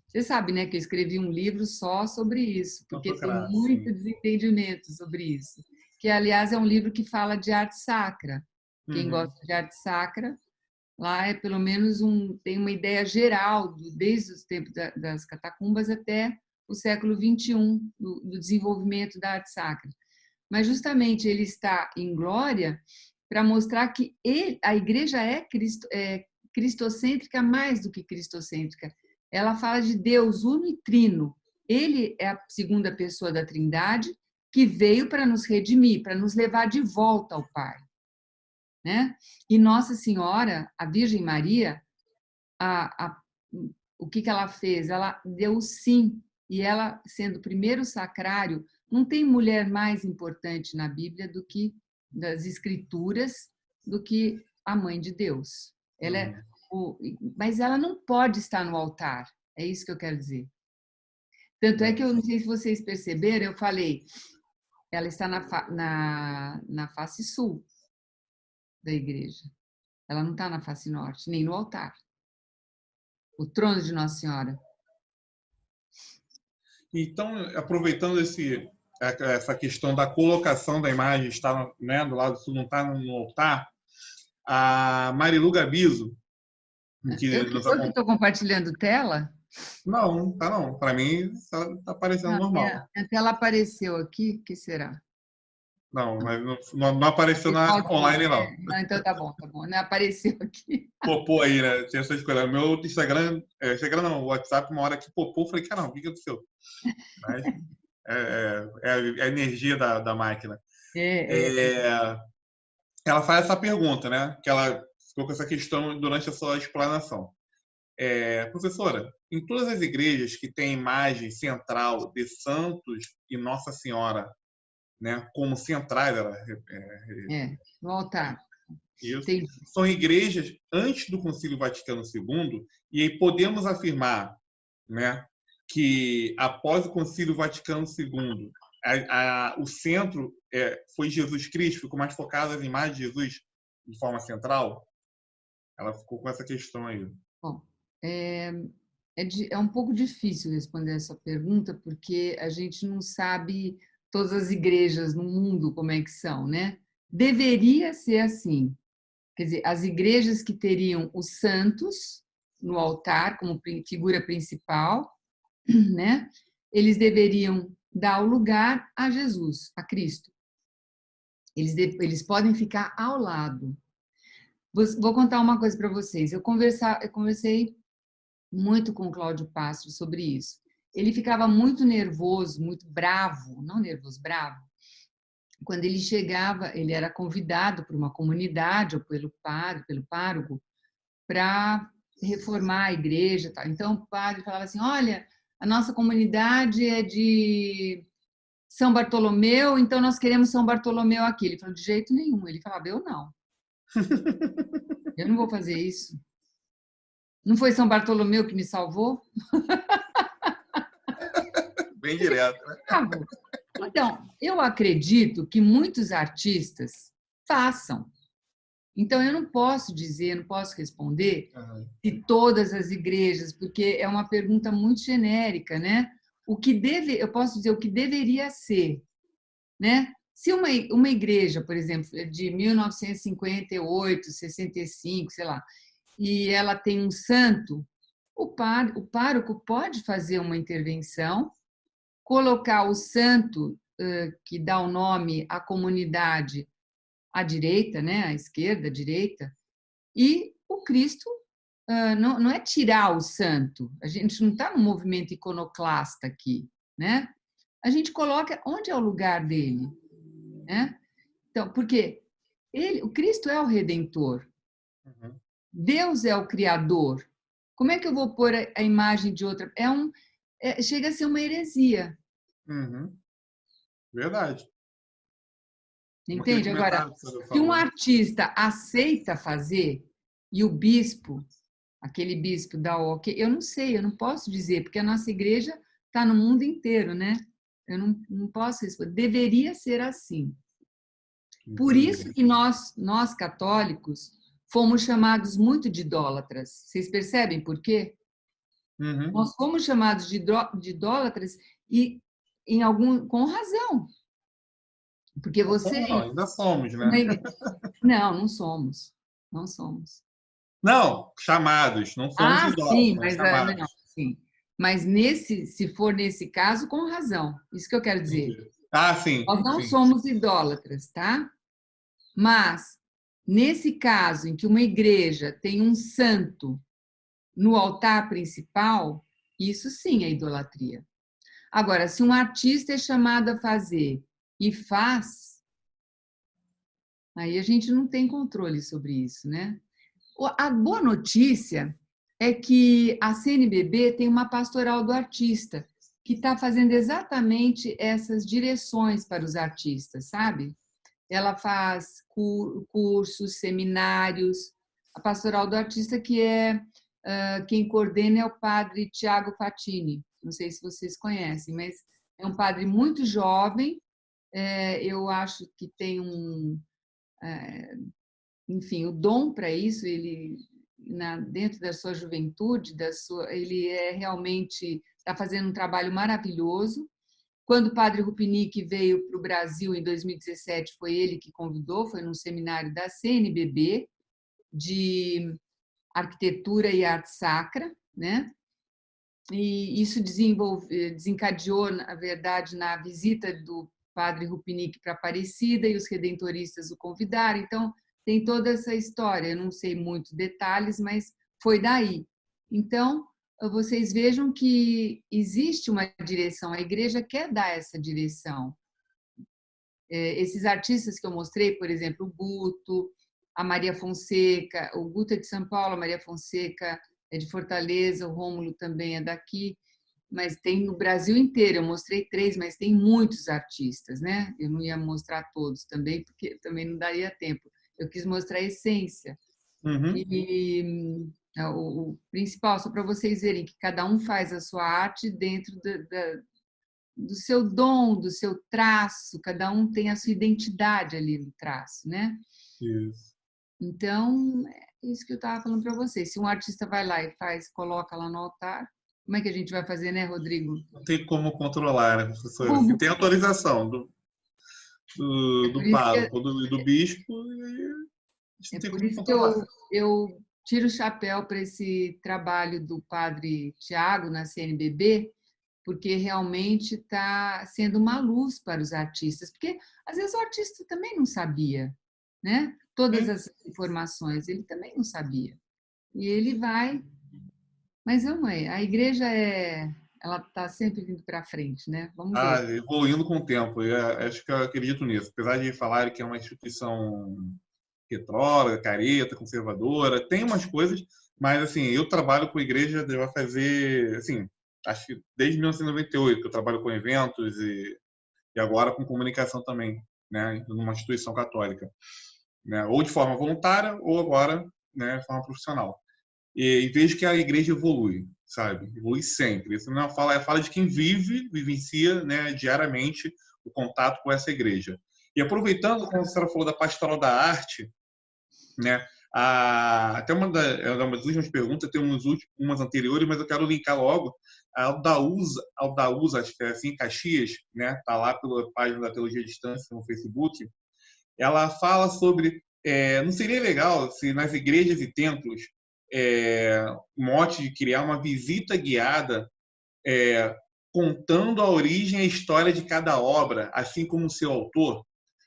[SPEAKER 3] Você sabe, né, que eu escrevi um livro só sobre isso, porque tem
[SPEAKER 2] Pantocrator,
[SPEAKER 3] muito
[SPEAKER 2] sim.
[SPEAKER 3] desentendimento sobre isso. Que, aliás, é um livro que fala de arte sacra. Quem
[SPEAKER 2] Uhum.
[SPEAKER 3] gosta de arte sacra, lá é pelo menos tem uma ideia geral, desde os tempos das catacumbas até o século XXI, do desenvolvimento da arte sacra. Mas justamente ele está em glória para mostrar que a igreja é cristocêntrica mais do que cristocêntrica. Ela fala de Deus uno e trino. Ele é a segunda pessoa da Trindade que veio para nos redimir, para nos levar de volta ao Pai, né? E Nossa Senhora, a Virgem Maria, o que ela fez? Ela deu o sim, e ela, sendo o primeiro sacrário, não tem mulher mais importante na Bíblia do que das Escrituras, do que a Mãe de Deus.
[SPEAKER 2] Uhum.
[SPEAKER 3] Mas ela não pode estar no altar, é isso que eu quero dizer. Tanto é que eu não sei se vocês perceberam, eu falei, ela está na face sul da igreja. Ela não está na face norte, nem no altar. o trono de Nossa Senhora.
[SPEAKER 2] Então, aproveitando essa questão da colocação da imagem, está, né, do lado sul, não está no altar, a Marilu Gabizo, que
[SPEAKER 3] Eu que estou compartilhando tela?
[SPEAKER 2] Não, tá não. Para mim, está aparecendo
[SPEAKER 3] Não,
[SPEAKER 2] normal.
[SPEAKER 3] a tela apareceu aqui, o que será?
[SPEAKER 2] Não, mas não apareceu online, não.
[SPEAKER 3] Não, então tá bom. Não apareceu aqui.
[SPEAKER 2] Popou aí, né? Tinha essa escolha. Meu Instagram não, o WhatsApp, uma hora que popou, eu falei, caramba, o que aconteceu? Mas é a energia da máquina. Ela faz essa pergunta, né? Que ela ficou com essa questão durante a sua explanação. Professora, em todas as igrejas que têm imagem central de santos e Nossa Senhora, né, como centrais,
[SPEAKER 3] no altar.
[SPEAKER 2] Isso, são igrejas antes do Concílio Vaticano II, e aí podemos afirmar, né, que após o Concílio Vaticano II, o centro foi Jesus Cristo, ficou mais focado nas imagens de Jesus de forma central? Ela ficou com essa questão aí.
[SPEAKER 3] Bom, é um pouco difícil responder essa pergunta, porque a gente não sabe todas as igrejas no mundo como é que são, né? Deveria ser assim. Quer dizer, as igrejas que teriam os santos no altar como figura principal, né? Eles deveriam dar o lugar a Jesus, a Cristo. Eles podem ficar ao lado. Vou contar uma coisa para vocês. Eu conversei muito com o Cláudio Pastro sobre isso. Ele ficava muito nervoso, muito bravo, não nervoso, bravo. Quando ele chegava, ele era convidado por uma comunidade ou pelo pároco para reformar a igreja. Então o padre falava assim: olha, a nossa comunidade é de São Bartolomeu, então nós queremos São Bartolomeu aqui. Ele falou: de jeito nenhum. Ele falava: eu não. Eu não vou fazer isso. Não foi São Bartolomeu que me salvou?
[SPEAKER 2] Bem direto, né?
[SPEAKER 3] Então, eu acredito que muitos artistas façam. Então, eu não posso dizer, não posso responder de todas as igrejas, porque é uma pergunta muito genérica, né? Eu posso dizer o que deveria ser, né? Se uma igreja, por exemplo, de 1958, 65, sei lá, e ela tem um santo, o pároco pode fazer uma intervenção, colocar o santo que dá o nome à comunidade à direita, né, à esquerda, à direita, e o Cristo não é tirar o santo. A gente não está no movimento iconoclasta aqui, né? A gente coloca onde é o lugar dele, né? Então, porque o Cristo é o Redentor. Deus é o Criador. Como é que eu vou pôr a imagem de outra? Chega a ser uma heresia.
[SPEAKER 2] Verdade.
[SPEAKER 3] Entende? Agora, se um artista aceita fazer e o bispo, aquele bispo dá o ok, eu não sei, eu não posso dizer, porque a nossa igreja está no mundo inteiro, né? Eu não posso responder. Deveria ser assim. Por isso que nós católicos, fomos chamados muito de idólatras. Vocês percebem por quê? Nós fomos chamados de idólatras e com razão. Porque você...
[SPEAKER 2] Não, ainda somos, né?
[SPEAKER 3] Não somos. Não somos.
[SPEAKER 2] Não, chamados, não somos idólatras.
[SPEAKER 3] Sim, mas não, sim. Mas se for nesse caso, com razão. Isso que eu quero dizer.
[SPEAKER 2] Sim.
[SPEAKER 3] Nós não somos idólatras, tá? Mas nesse caso em que uma igreja tem um santo no altar principal, isso sim é idolatria. Agora, se um artista é chamado a fazer e faz, aí a gente não tem controle sobre isso, né? A boa notícia é que a CNBB tem uma pastoral do artista, que está fazendo exatamente essas direções para os artistas, sabe? Ela faz cursos, seminários. A pastoral do artista, quem coordena é o padre Tiago Fatini. Não sei se vocês conhecem, mas é um padre muito jovem. Eu acho que tem enfim, o dom para isso. Ele dentro da sua juventude, ele realmente está fazendo um trabalho maravilhoso. Quando o padre Rupinick veio para o Brasil em 2017, foi ele que convidou, foi num seminário da CNBB de arquitetura e arte sacra, né? E isso desencadeou, na verdade, na visita do padre Rupinick para Aparecida, e os redentoristas o convidaram. Então, tem toda essa história. Eu não sei muito detalhes, mas foi daí. Então, vocês vejam que existe uma direção, a igreja quer dar essa direção. Esses artistas que eu mostrei, por exemplo, o Guto, a Maria Fonseca, o Guto é de São Paulo, a Maria Fonseca é de Fortaleza, o Rômulo também é daqui, mas tem no Brasil inteiro. Eu mostrei 3, mas tem muitos artistas, né? Eu não ia mostrar todos também, porque também não daria tempo. Eu quis mostrar a essência.
[SPEAKER 2] Uhum.
[SPEAKER 3] E o principal, só para vocês verem que cada um faz a sua arte dentro do seu dom, do seu traço, cada um tem a sua identidade ali no traço, né?
[SPEAKER 2] Isso.
[SPEAKER 3] Então, é isso que eu estava falando para vocês. Se um artista vai lá e coloca lá no altar, como é que a gente vai fazer, né, Rodrigo?
[SPEAKER 2] Não tem como controlar, né, professora?
[SPEAKER 3] Como?
[SPEAKER 2] Se tem autorização do pároco, do bispo, a gente não tem
[SPEAKER 3] Por
[SPEAKER 2] como
[SPEAKER 3] isso que
[SPEAKER 2] controlar.
[SPEAKER 3] eu tiro o chapéu para esse trabalho do padre Tiago na CNBB, porque realmente está sendo uma luz para os artistas, porque às vezes o artista também não sabia, né? Todas as informações, ele também não sabia. E ele vai... Mas a igreja ela está sempre indo para frente, né? Vamos ver.
[SPEAKER 2] Evoluindo com o tempo. Acho que eu acredito nisso. Apesar de falarem que é uma instituição retrógrada, careta, conservadora, tem umas coisas, mas assim, eu trabalho com a igreja, vai fazer, assim, acho que desde 1998 que eu trabalho com eventos e agora com comunicação também, né, numa instituição católica, né, ou de forma voluntária ou agora, né, de forma profissional. E vejo que a igreja evolui, sabe? Evolui sempre. Isso não é fala de quem vivencia, né, diariamente o contato com essa igreja. E aproveitando, como a senhora falou da pastoral da arte, né? Até uma das últimas perguntas, tem umas anteriores, mas eu quero linkar logo. A Aldausa, acho que é assim, Caxias, né? Tá lá pela página da Teologia à Distância no Facebook. Ela fala sobre, não seria legal se nas igrejas e templos o mote de criar uma visita guiada contando a origem e a história de cada obra, assim como o seu autor?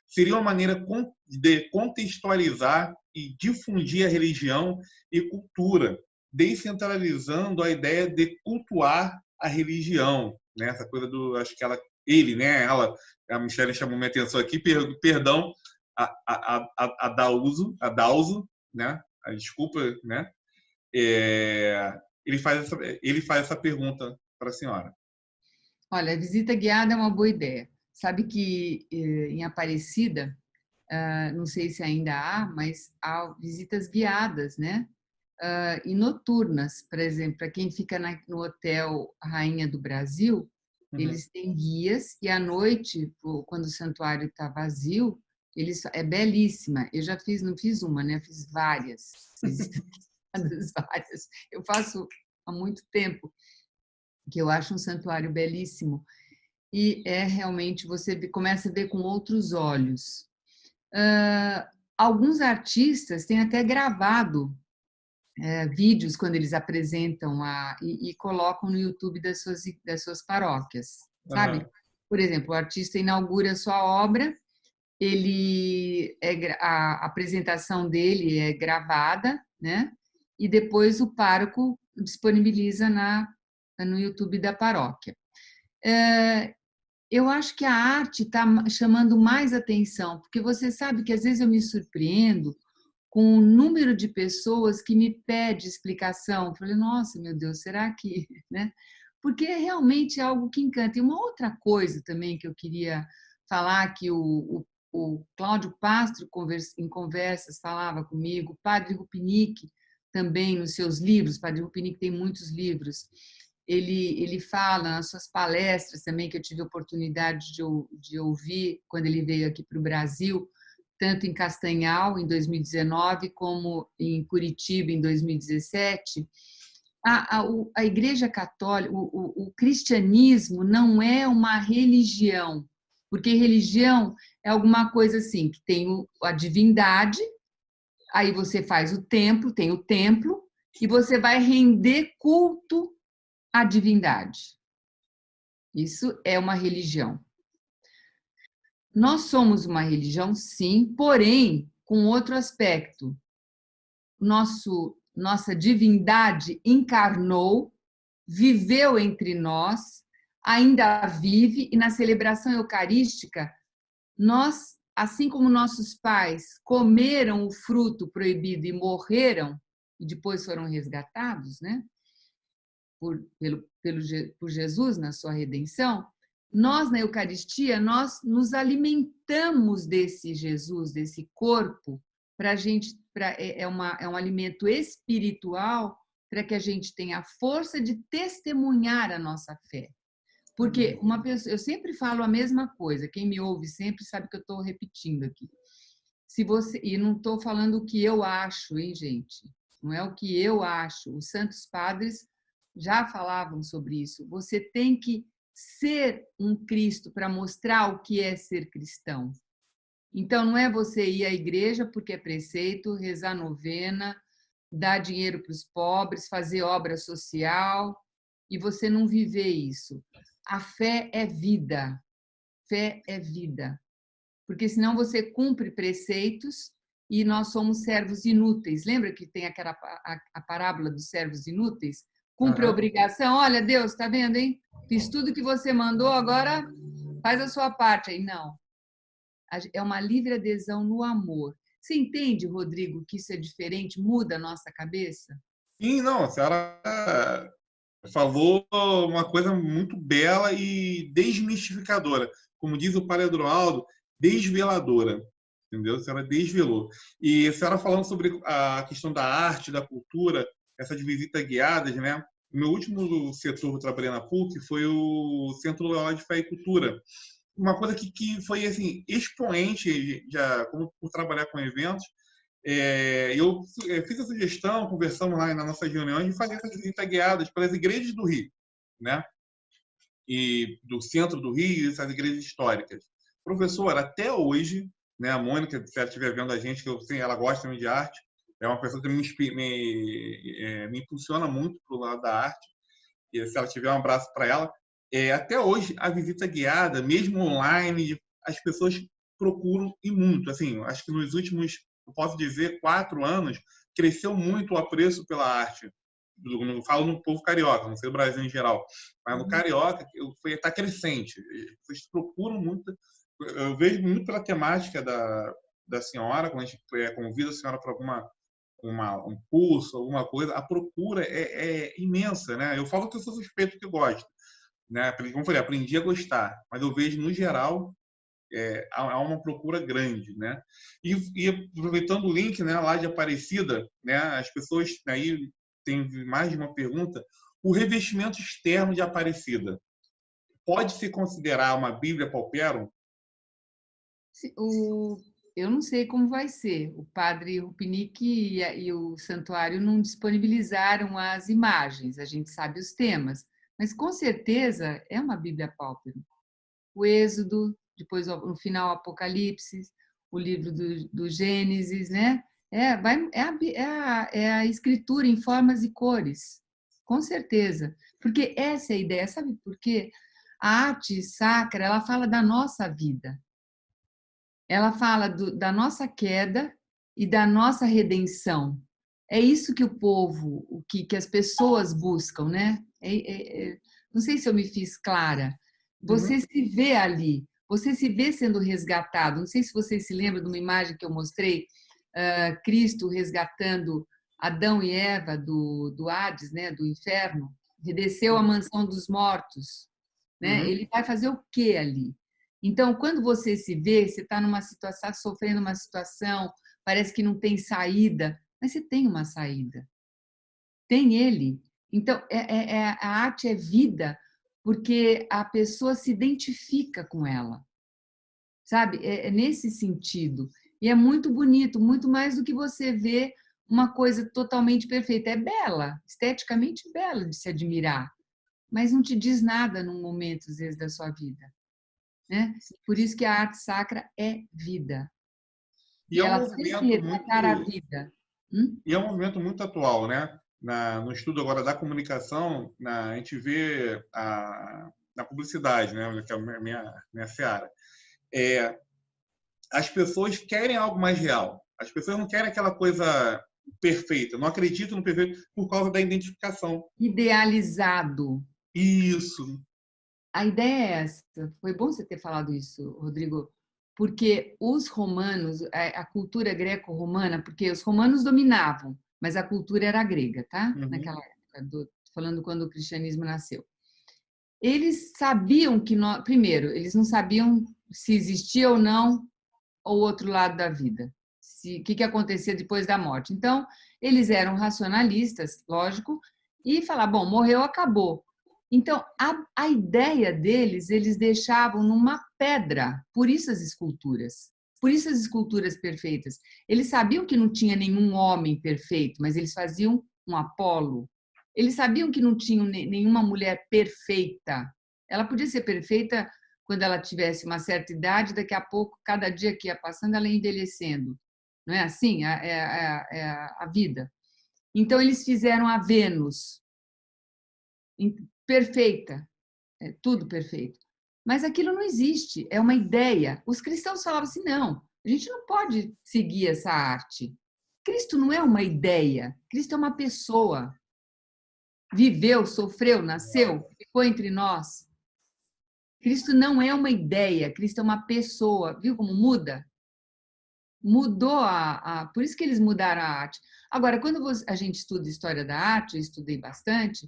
[SPEAKER 2] Seria uma maneira de contextualizar e difundir a religião e cultura, descentralizando a ideia de cultuar a religião, né? Essa coisa acho que a Michelle chamou minha atenção aqui, perdão, a Dauso, né? Desculpa, né? Ele faz essa pergunta para a senhora.
[SPEAKER 3] Olha, a visita guiada é uma boa ideia. Sabe que em Aparecida, não sei se ainda há, mas há visitas guiadas, né? E noturnas, por exemplo, para quem fica no Hotel Rainha do Brasil, eles têm guias e à noite, quando o santuário está vazio, é belíssima. Eu já não fiz uma, né? Eu fiz várias visitas guiadas, várias. Eu faço há muito tempo, que eu acho um santuário belíssimo. E realmente, você começa a ver com outros olhos. Alguns artistas têm até gravado vídeos quando eles apresentam e colocam no YouTube das suas paróquias, sabe? Por exemplo, o artista inaugura a sua obra, a apresentação dele é gravada, né? E depois o pároco disponibiliza no YouTube da paróquia. Eu acho que a arte está chamando mais atenção, porque você sabe que às vezes eu me surpreendo com o número de pessoas que me pede explicação. Eu falei, nossa, meu Deus, será que... né? Porque é realmente algo que encanta. E uma outra coisa também que eu queria falar, que o Cláudio Pastro, em conversas, falava comigo, o padre Rupinick também, nos seus livros, o padre Rupinick tem muitos livros, ele fala nas suas palestras também, que eu tive a oportunidade de ouvir quando ele veio aqui para o Brasil, tanto em Castanhal, em 2019, como em Curitiba, em 2017, a Igreja Católica, o cristianismo não é uma religião, porque religião é alguma coisa assim, que tem a divindade, aí você faz o templo, tem o templo, e você vai render culto à divindade. Isso é uma religião. Nós somos uma religião, sim, porém, com outro aspecto. Nossa divindade encarnou, viveu entre nós, ainda vive, e na celebração eucarística, nós, assim como nossos pais comeram o fruto proibido e morreram, e depois foram resgatados, né? Por Jesus na sua redenção, nós na Eucaristia nós nos alimentamos desse Jesus, desse corpo, para a gente é um alimento espiritual para que a gente tenha a força de testemunhar a nossa fé. Porque uma pessoa, eu sempre falo a mesma coisa, quem me ouve sempre sabe que eu estou repetindo aqui. E não estou falando o que eu acho, hein, gente? Não é o que eu acho. Os santos padres já falavam sobre isso. Você tem que ser um Cristo para mostrar o que é ser cristão. Então, não é você ir à igreja porque é preceito, rezar novena, dar dinheiro para os pobres, fazer obra social, e você não viver isso. A fé é vida. Fé é vida. Porque senão você cumpre preceitos e nós somos servos inúteis. Lembra que tem aquela a parábola dos servos inúteis? Cumpre a obrigação. Olha, Deus, está vendo, hein? Fiz tudo que você mandou, agora faz a sua parte. Aí, não. É uma livre adesão no amor. Você entende, Rodrigo, que isso é diferente, muda a nossa cabeça?
[SPEAKER 2] Sim, não, a senhora falou uma coisa muito bela e desmistificadora. Como diz o padre Adroaldo, desveladora. Entendeu? A senhora desvelou. E a senhora falando sobre a questão da arte, da cultura, essas visitas guiadas, né? O meu último setor que eu trabalhei na PUC foi o Centro Leal de Fé e Cultura. Uma coisa que foi assim, expoente, já como por trabalhar com eventos, eu fiz a sugestão, conversamos lá nas nossas reuniões, de fazer essas visitas guiadas pelas igrejas do Rio, né? E do centro do Rio, essas igrejas históricas. Professor, até hoje, né, a Mônica, se ela estiver vendo a gente, que eu sei, ela gosta também de arte, é uma pessoa que me impulsiona muito para o lado da arte, e se ela tiver, um abraço para ela. Até hoje, a visita guiada, mesmo online, as pessoas procuram e muito. Assim, acho que nos últimos, eu posso dizer, 4 anos, cresceu muito o apreço pela arte. Não falo no povo carioca, não sei o Brasil em geral, mas no carioca está crescente. As pessoas procuram muito. Eu vejo muito pela temática da senhora, quando a gente convida a senhora para um curso, alguma coisa, a procura é imensa, né? Eu falo que eu sou suspeito que gosto, né? Como eu falei, aprendi a gostar, mas eu vejo, no geral, há uma procura grande, né? E aproveitando o link, né, lá de Aparecida, né, as pessoas aí tem mais de uma pergunta, o revestimento externo de Aparecida pode se considerar uma Bíblia Pauperum?
[SPEAKER 3] Eu não sei como vai ser. O padre Rupinic e o santuário não disponibilizaram as imagens, a gente sabe os temas, mas com certeza é uma Bíblia Pauperum. O Êxodo, depois no final o Apocalipse, o livro do Gênesis, né? É a escritura em formas e cores, com certeza. Porque essa é a ideia, sabe por quê? A arte sacra, ela fala da nossa vida. Ela fala da nossa queda e da nossa redenção. É isso que o povo, que as pessoas buscam, né? Não sei se eu me fiz clara. Você se vê ali, você se vê sendo resgatado. Não sei se vocês se lembram de uma imagem que eu mostrei, Cristo resgatando Adão e Eva do Hades, né? Do inferno. Ele desceu à mansão dos mortos. Né? Ele vai fazer o quê ali? Então, quando você se vê, você está numa situação, sofrendo uma situação, parece que não tem saída, mas você tem uma saída. Tem ele. Então, a arte é vida, porque a pessoa se identifica com ela. Sabe? É nesse sentido. E é muito bonito, muito mais do que você vê uma coisa totalmente perfeita. É bela, esteticamente bela de se admirar, mas não te diz nada num momento, às vezes, da sua vida, né? Por isso que a arte sacra é vida.
[SPEAKER 2] E
[SPEAKER 3] E
[SPEAKER 2] é um
[SPEAKER 3] ela tem que
[SPEAKER 2] movimento
[SPEAKER 3] retratar a
[SPEAKER 2] muito,
[SPEAKER 3] vida.
[SPEAKER 2] e é um movimento muito atual, né? No estudo agora da comunicação, a gente vê na publicidade, né? Que é a minha seara. As pessoas querem algo mais real. As pessoas não querem aquela coisa perfeita, não acreditam no perfeito por causa da identificação.
[SPEAKER 3] Idealizado.
[SPEAKER 2] Isso.
[SPEAKER 3] A ideia é essa. Foi bom você ter falado isso, Rodrigo, porque os romanos, a cultura greco-romana, porque os romanos dominavam, mas a cultura era grega, tá?
[SPEAKER 2] Uhum.
[SPEAKER 3] Naquela época, falando quando o cristianismo nasceu. Eles sabiam que, primeiro, eles não sabiam se existia ou não o outro lado da vida, o que acontecia depois da morte. Então, eles eram racionalistas, lógico, e falavam, bom, morreu, acabou. Então, a ideia deles, eles deixavam numa pedra, por isso as esculturas perfeitas. Eles sabiam que não tinha nenhum homem perfeito, mas eles faziam um Apolo. Eles sabiam que não tinha nenhuma mulher perfeita. Ela podia ser perfeita quando ela tivesse uma certa idade, daqui a pouco, cada dia que ia passando, ela ia envelhecendo. Não é assim? É a vida. Então, eles fizeram a Vênus, perfeita, tudo perfeito. Mas aquilo não existe, é uma ideia. Os cristãos falavam assim: não, a gente não pode seguir essa arte. Cristo não é uma ideia, Cristo é uma pessoa. Viveu, sofreu, nasceu, ficou entre nós. Cristo não é uma ideia, Cristo é uma pessoa. Viu como muda? Mudou por isso que eles mudaram a arte. Agora, quando a gente estuda história da arte, eu estudei bastante,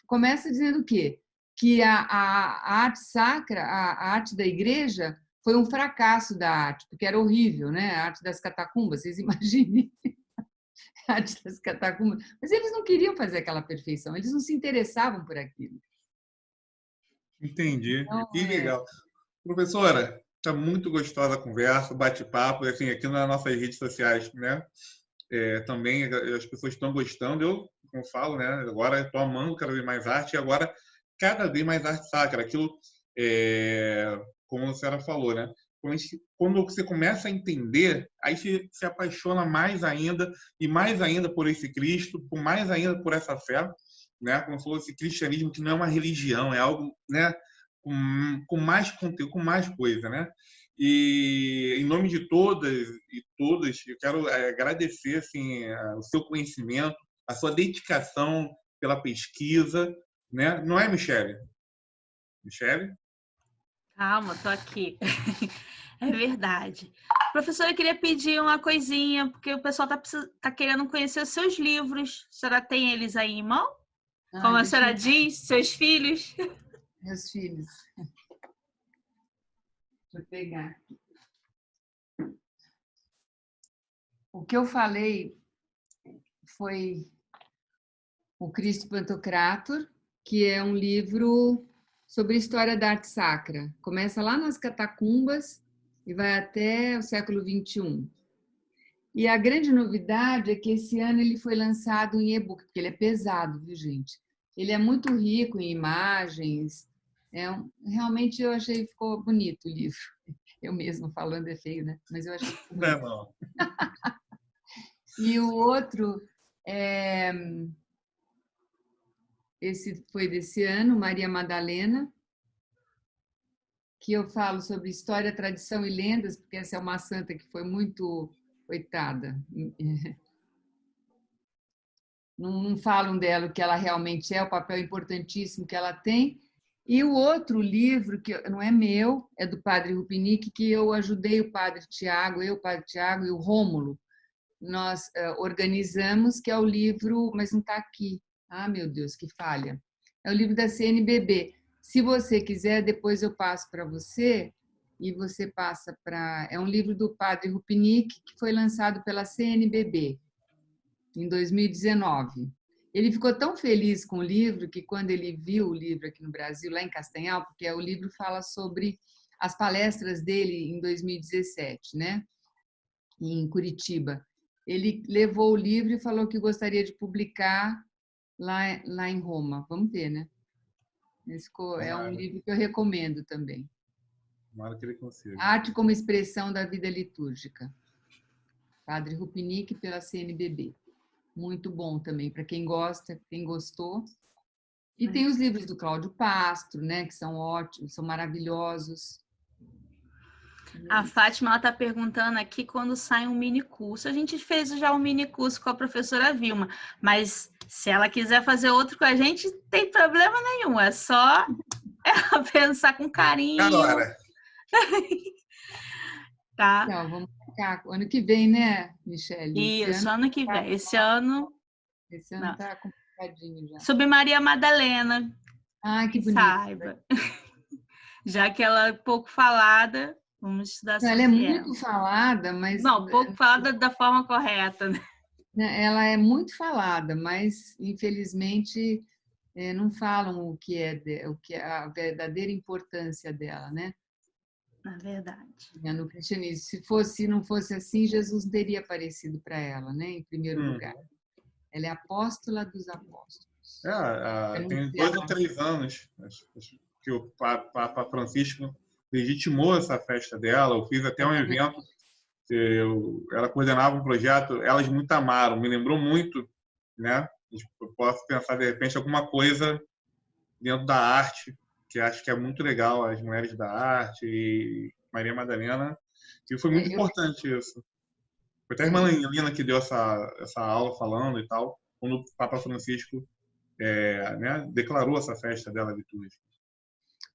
[SPEAKER 3] começa dizendo o quê? Que a arte sacra, a arte da igreja, foi um fracasso da arte, porque era horrível, né? A arte das catacumbas, vocês imaginem a arte das catacumbas. Mas eles não queriam fazer aquela perfeição, eles não se interessavam por aquilo.
[SPEAKER 2] Entendi.
[SPEAKER 3] Então,
[SPEAKER 2] Que legal. Professora, está muito gostosa a conversa, o bate-papo, assim, aqui nas nossas redes sociais, né? Também as pessoas estão gostando. Eu, como falo, né? Agora estou amando cada vez mais arte e agora cada vez mais arte sacra. Aquilo, como a senhora falou, né? Quando você começa a entender, aí se apaixona mais ainda e mais ainda por esse Cristo, por mais ainda por essa fé, né? Como falou, esse cristianismo que não é uma religião, é algo, né? Com mais conteúdo, com mais coisa, né? E em nome de todas e todas, eu quero agradecer assim o seu conhecimento, a sua dedicação pela pesquisa, né? Não é, Michele? Michele?
[SPEAKER 1] Calma, tô aqui. É verdade. Professora, eu queria pedir uma coisinha, porque o pessoal tá querendo conhecer os seus livros. A senhora tem eles aí em mão? Como a senhora diz, seus filhos?
[SPEAKER 3] Meus filhos. Deixa eu pegar. O que eu falei foi o Cristo Pantocrator, que é um livro sobre a história da arte sacra. Começa lá nas catacumbas e vai até o século XXI. E a grande novidade é que esse ano ele foi lançado em e-book, porque ele é pesado, viu, gente? Ele é muito rico em imagens. Realmente eu achei que ficou bonito o livro. Eu mesmo falando é feio, né? Mas eu achei que ficou bonito.
[SPEAKER 2] Não.
[SPEAKER 3] E o outro, esse foi desse ano, Maria Madalena, que eu falo sobre história, tradição e lendas, porque essa é uma santa que foi muito coitada. Não falam dela o que ela realmente é, o papel importantíssimo que ela tem. E o outro livro, que não é meu, é do padre Rupinic, que eu ajudei o padre Tiago e o Rômulo. Nós organizamos, que é o livro, mas não está aqui. Ah, meu Deus, que falha. É o livro da CNBB. Se você quiser, depois eu passo para você e você passa para... É um livro do padre Rupinic, que foi lançado pela CNBB em 2019. Ele ficou tão feliz com o livro que quando ele viu o livro aqui no Brasil, lá em Castanhal, porque o livro fala sobre as palestras dele em 2017, né? Em Curitiba. Ele levou o livro e falou que gostaria de publicar lá em Roma. Vamos ver, né? É um livro que eu recomendo também.
[SPEAKER 2] Tomara que ele consiga.
[SPEAKER 3] Arte como expressão da vida litúrgica. Padre Rupinick, pela CNBB. Muito bom também, para quem gosta, quem gostou. E tem os livros do Cláudio Pastro, né, que são ótimos, são maravilhosos.
[SPEAKER 1] A Fátima está perguntando aqui quando sai um mini curso. A gente fez já um mini curso com a professora Vilma, mas se ela quiser fazer outro com a gente, não tem problema nenhum. É só ela pensar com carinho.
[SPEAKER 2] Agora.
[SPEAKER 1] Tá.
[SPEAKER 3] Então, vamos ficar ano que vem, né, Michele?
[SPEAKER 1] Isso, ano que vem. Esse ano
[SPEAKER 3] tá complicadinho já.
[SPEAKER 1] Sobre Maria Madalena.
[SPEAKER 3] Ah, que bonito.
[SPEAKER 1] Saiba. Já que ela é pouco falada, vamos estudar sobre
[SPEAKER 3] ela. Ela é muito falada, mas...
[SPEAKER 1] Não, pouco falada da forma correta, né?
[SPEAKER 3] Ela é muito falada, mas, infelizmente, não falam o que é a verdadeira importância dela, né?
[SPEAKER 1] Na verdade.
[SPEAKER 3] No cristianismo. Se não fosse assim, Jesus não teria aparecido para ela, né? Em primeiro lugar. Ela é apóstola dos apóstolos.
[SPEAKER 2] Tem 2 ou 3 anos que o Papa Francisco legitimou essa festa dela. Eu fiz até um evento, ela coordenava um projeto, Elas Muito Amaram, me lembrou muito, né? Eu posso pensar, de repente, alguma coisa dentro da arte, que acho que é muito legal, as mulheres da arte e Maria Madalena, e foi muito importante isso. Foi até a irmã Lina que deu essa aula falando e tal, quando o Papa Francisco né, declarou essa festa dela litúrgica.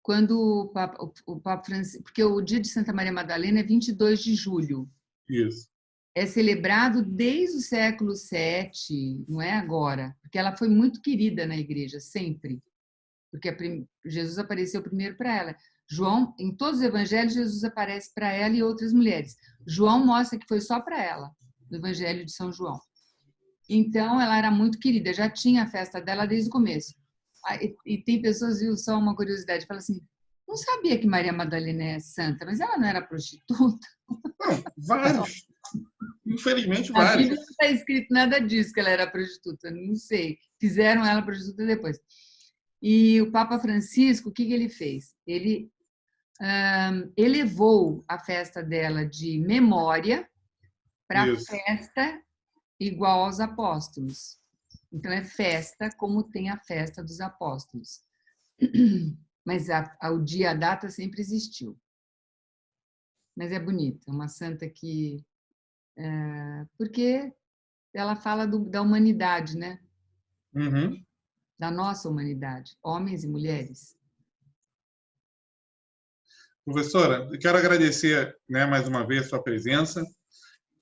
[SPEAKER 3] Quando o Papa Francisco, porque o dia de Santa Maria Madalena é 22 de julho.
[SPEAKER 2] Isso.
[SPEAKER 3] É celebrado desde o século VII, não é agora, porque ela foi muito querida na igreja, sempre. Porque Jesus apareceu primeiro para ela. João, em todos os evangelhos, Jesus aparece para ela e outras mulheres. João mostra que foi só para ela, no Evangelho de São João. Então, ela era muito querida, já tinha a festa dela desde o começo. E tem pessoas, viu, só uma curiosidade, falam assim, não sabia que Maria Madalena é santa, mas ela não era prostituta?
[SPEAKER 2] Não, vários. Infelizmente,
[SPEAKER 3] A
[SPEAKER 2] vários.
[SPEAKER 3] Bíblia não está escrito nada disso, que ela era prostituta, não sei. Fizeram ela prostituta depois. E o Papa Francisco, o que ele fez? Ele elevou a festa dela de memória para festa igual aos apóstolos. Então, é festa como tem a festa dos apóstolos. Mas a data sempre existiu. Mas é bonita, uma santa que... porque ela fala da humanidade, né?
[SPEAKER 2] Uhum.
[SPEAKER 3] Da nossa humanidade, homens e mulheres.
[SPEAKER 2] Professora, eu quero agradecer, né, mais uma vez a sua presença,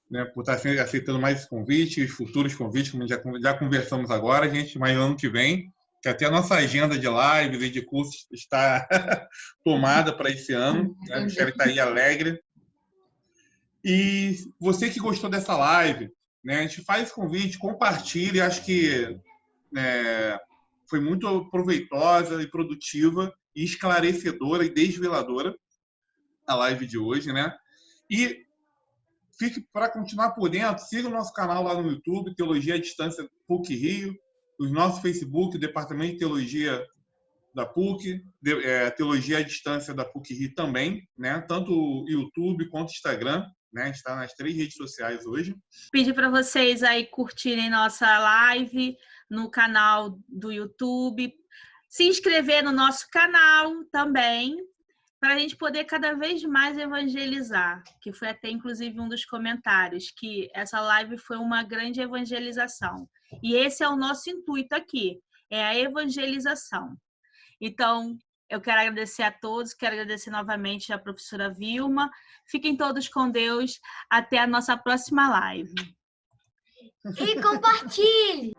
[SPEAKER 2] né, por estar aceitando mais esse convite e futuros convites, como já conversamos agora, gente, mas ano que vem, que até a nossa agenda de lives e de cursos está tomada para esse ano. Né? A Michele está aí alegre. E você que gostou dessa live, né, a gente faz esse convite, compartilhe, acho que foi muito proveitosa e produtiva e esclarecedora e desveladora a live de hoje, né? E fique para continuar por dentro, siga o nosso canal lá no YouTube, Teologia à Distância PUC Rio, o nosso Facebook, o Departamento de Teologia da PUC, Teologia à Distância da PUC Rio também, né? Tanto o YouTube quanto o Instagram, né? A gente está nas 3 redes sociais hoje.
[SPEAKER 1] Pedir para vocês aí curtirem nossa live no canal do YouTube, se inscrever no nosso canal também, para a gente poder cada vez mais evangelizar, que foi até inclusive um dos comentários, que essa live foi uma grande evangelização. E esse é o nosso intuito aqui, é a evangelização. Então, eu quero agradecer a todos, quero agradecer novamente a professora Vilma. Fiquem todos com Deus. Até a nossa próxima live.
[SPEAKER 4] E compartilhe!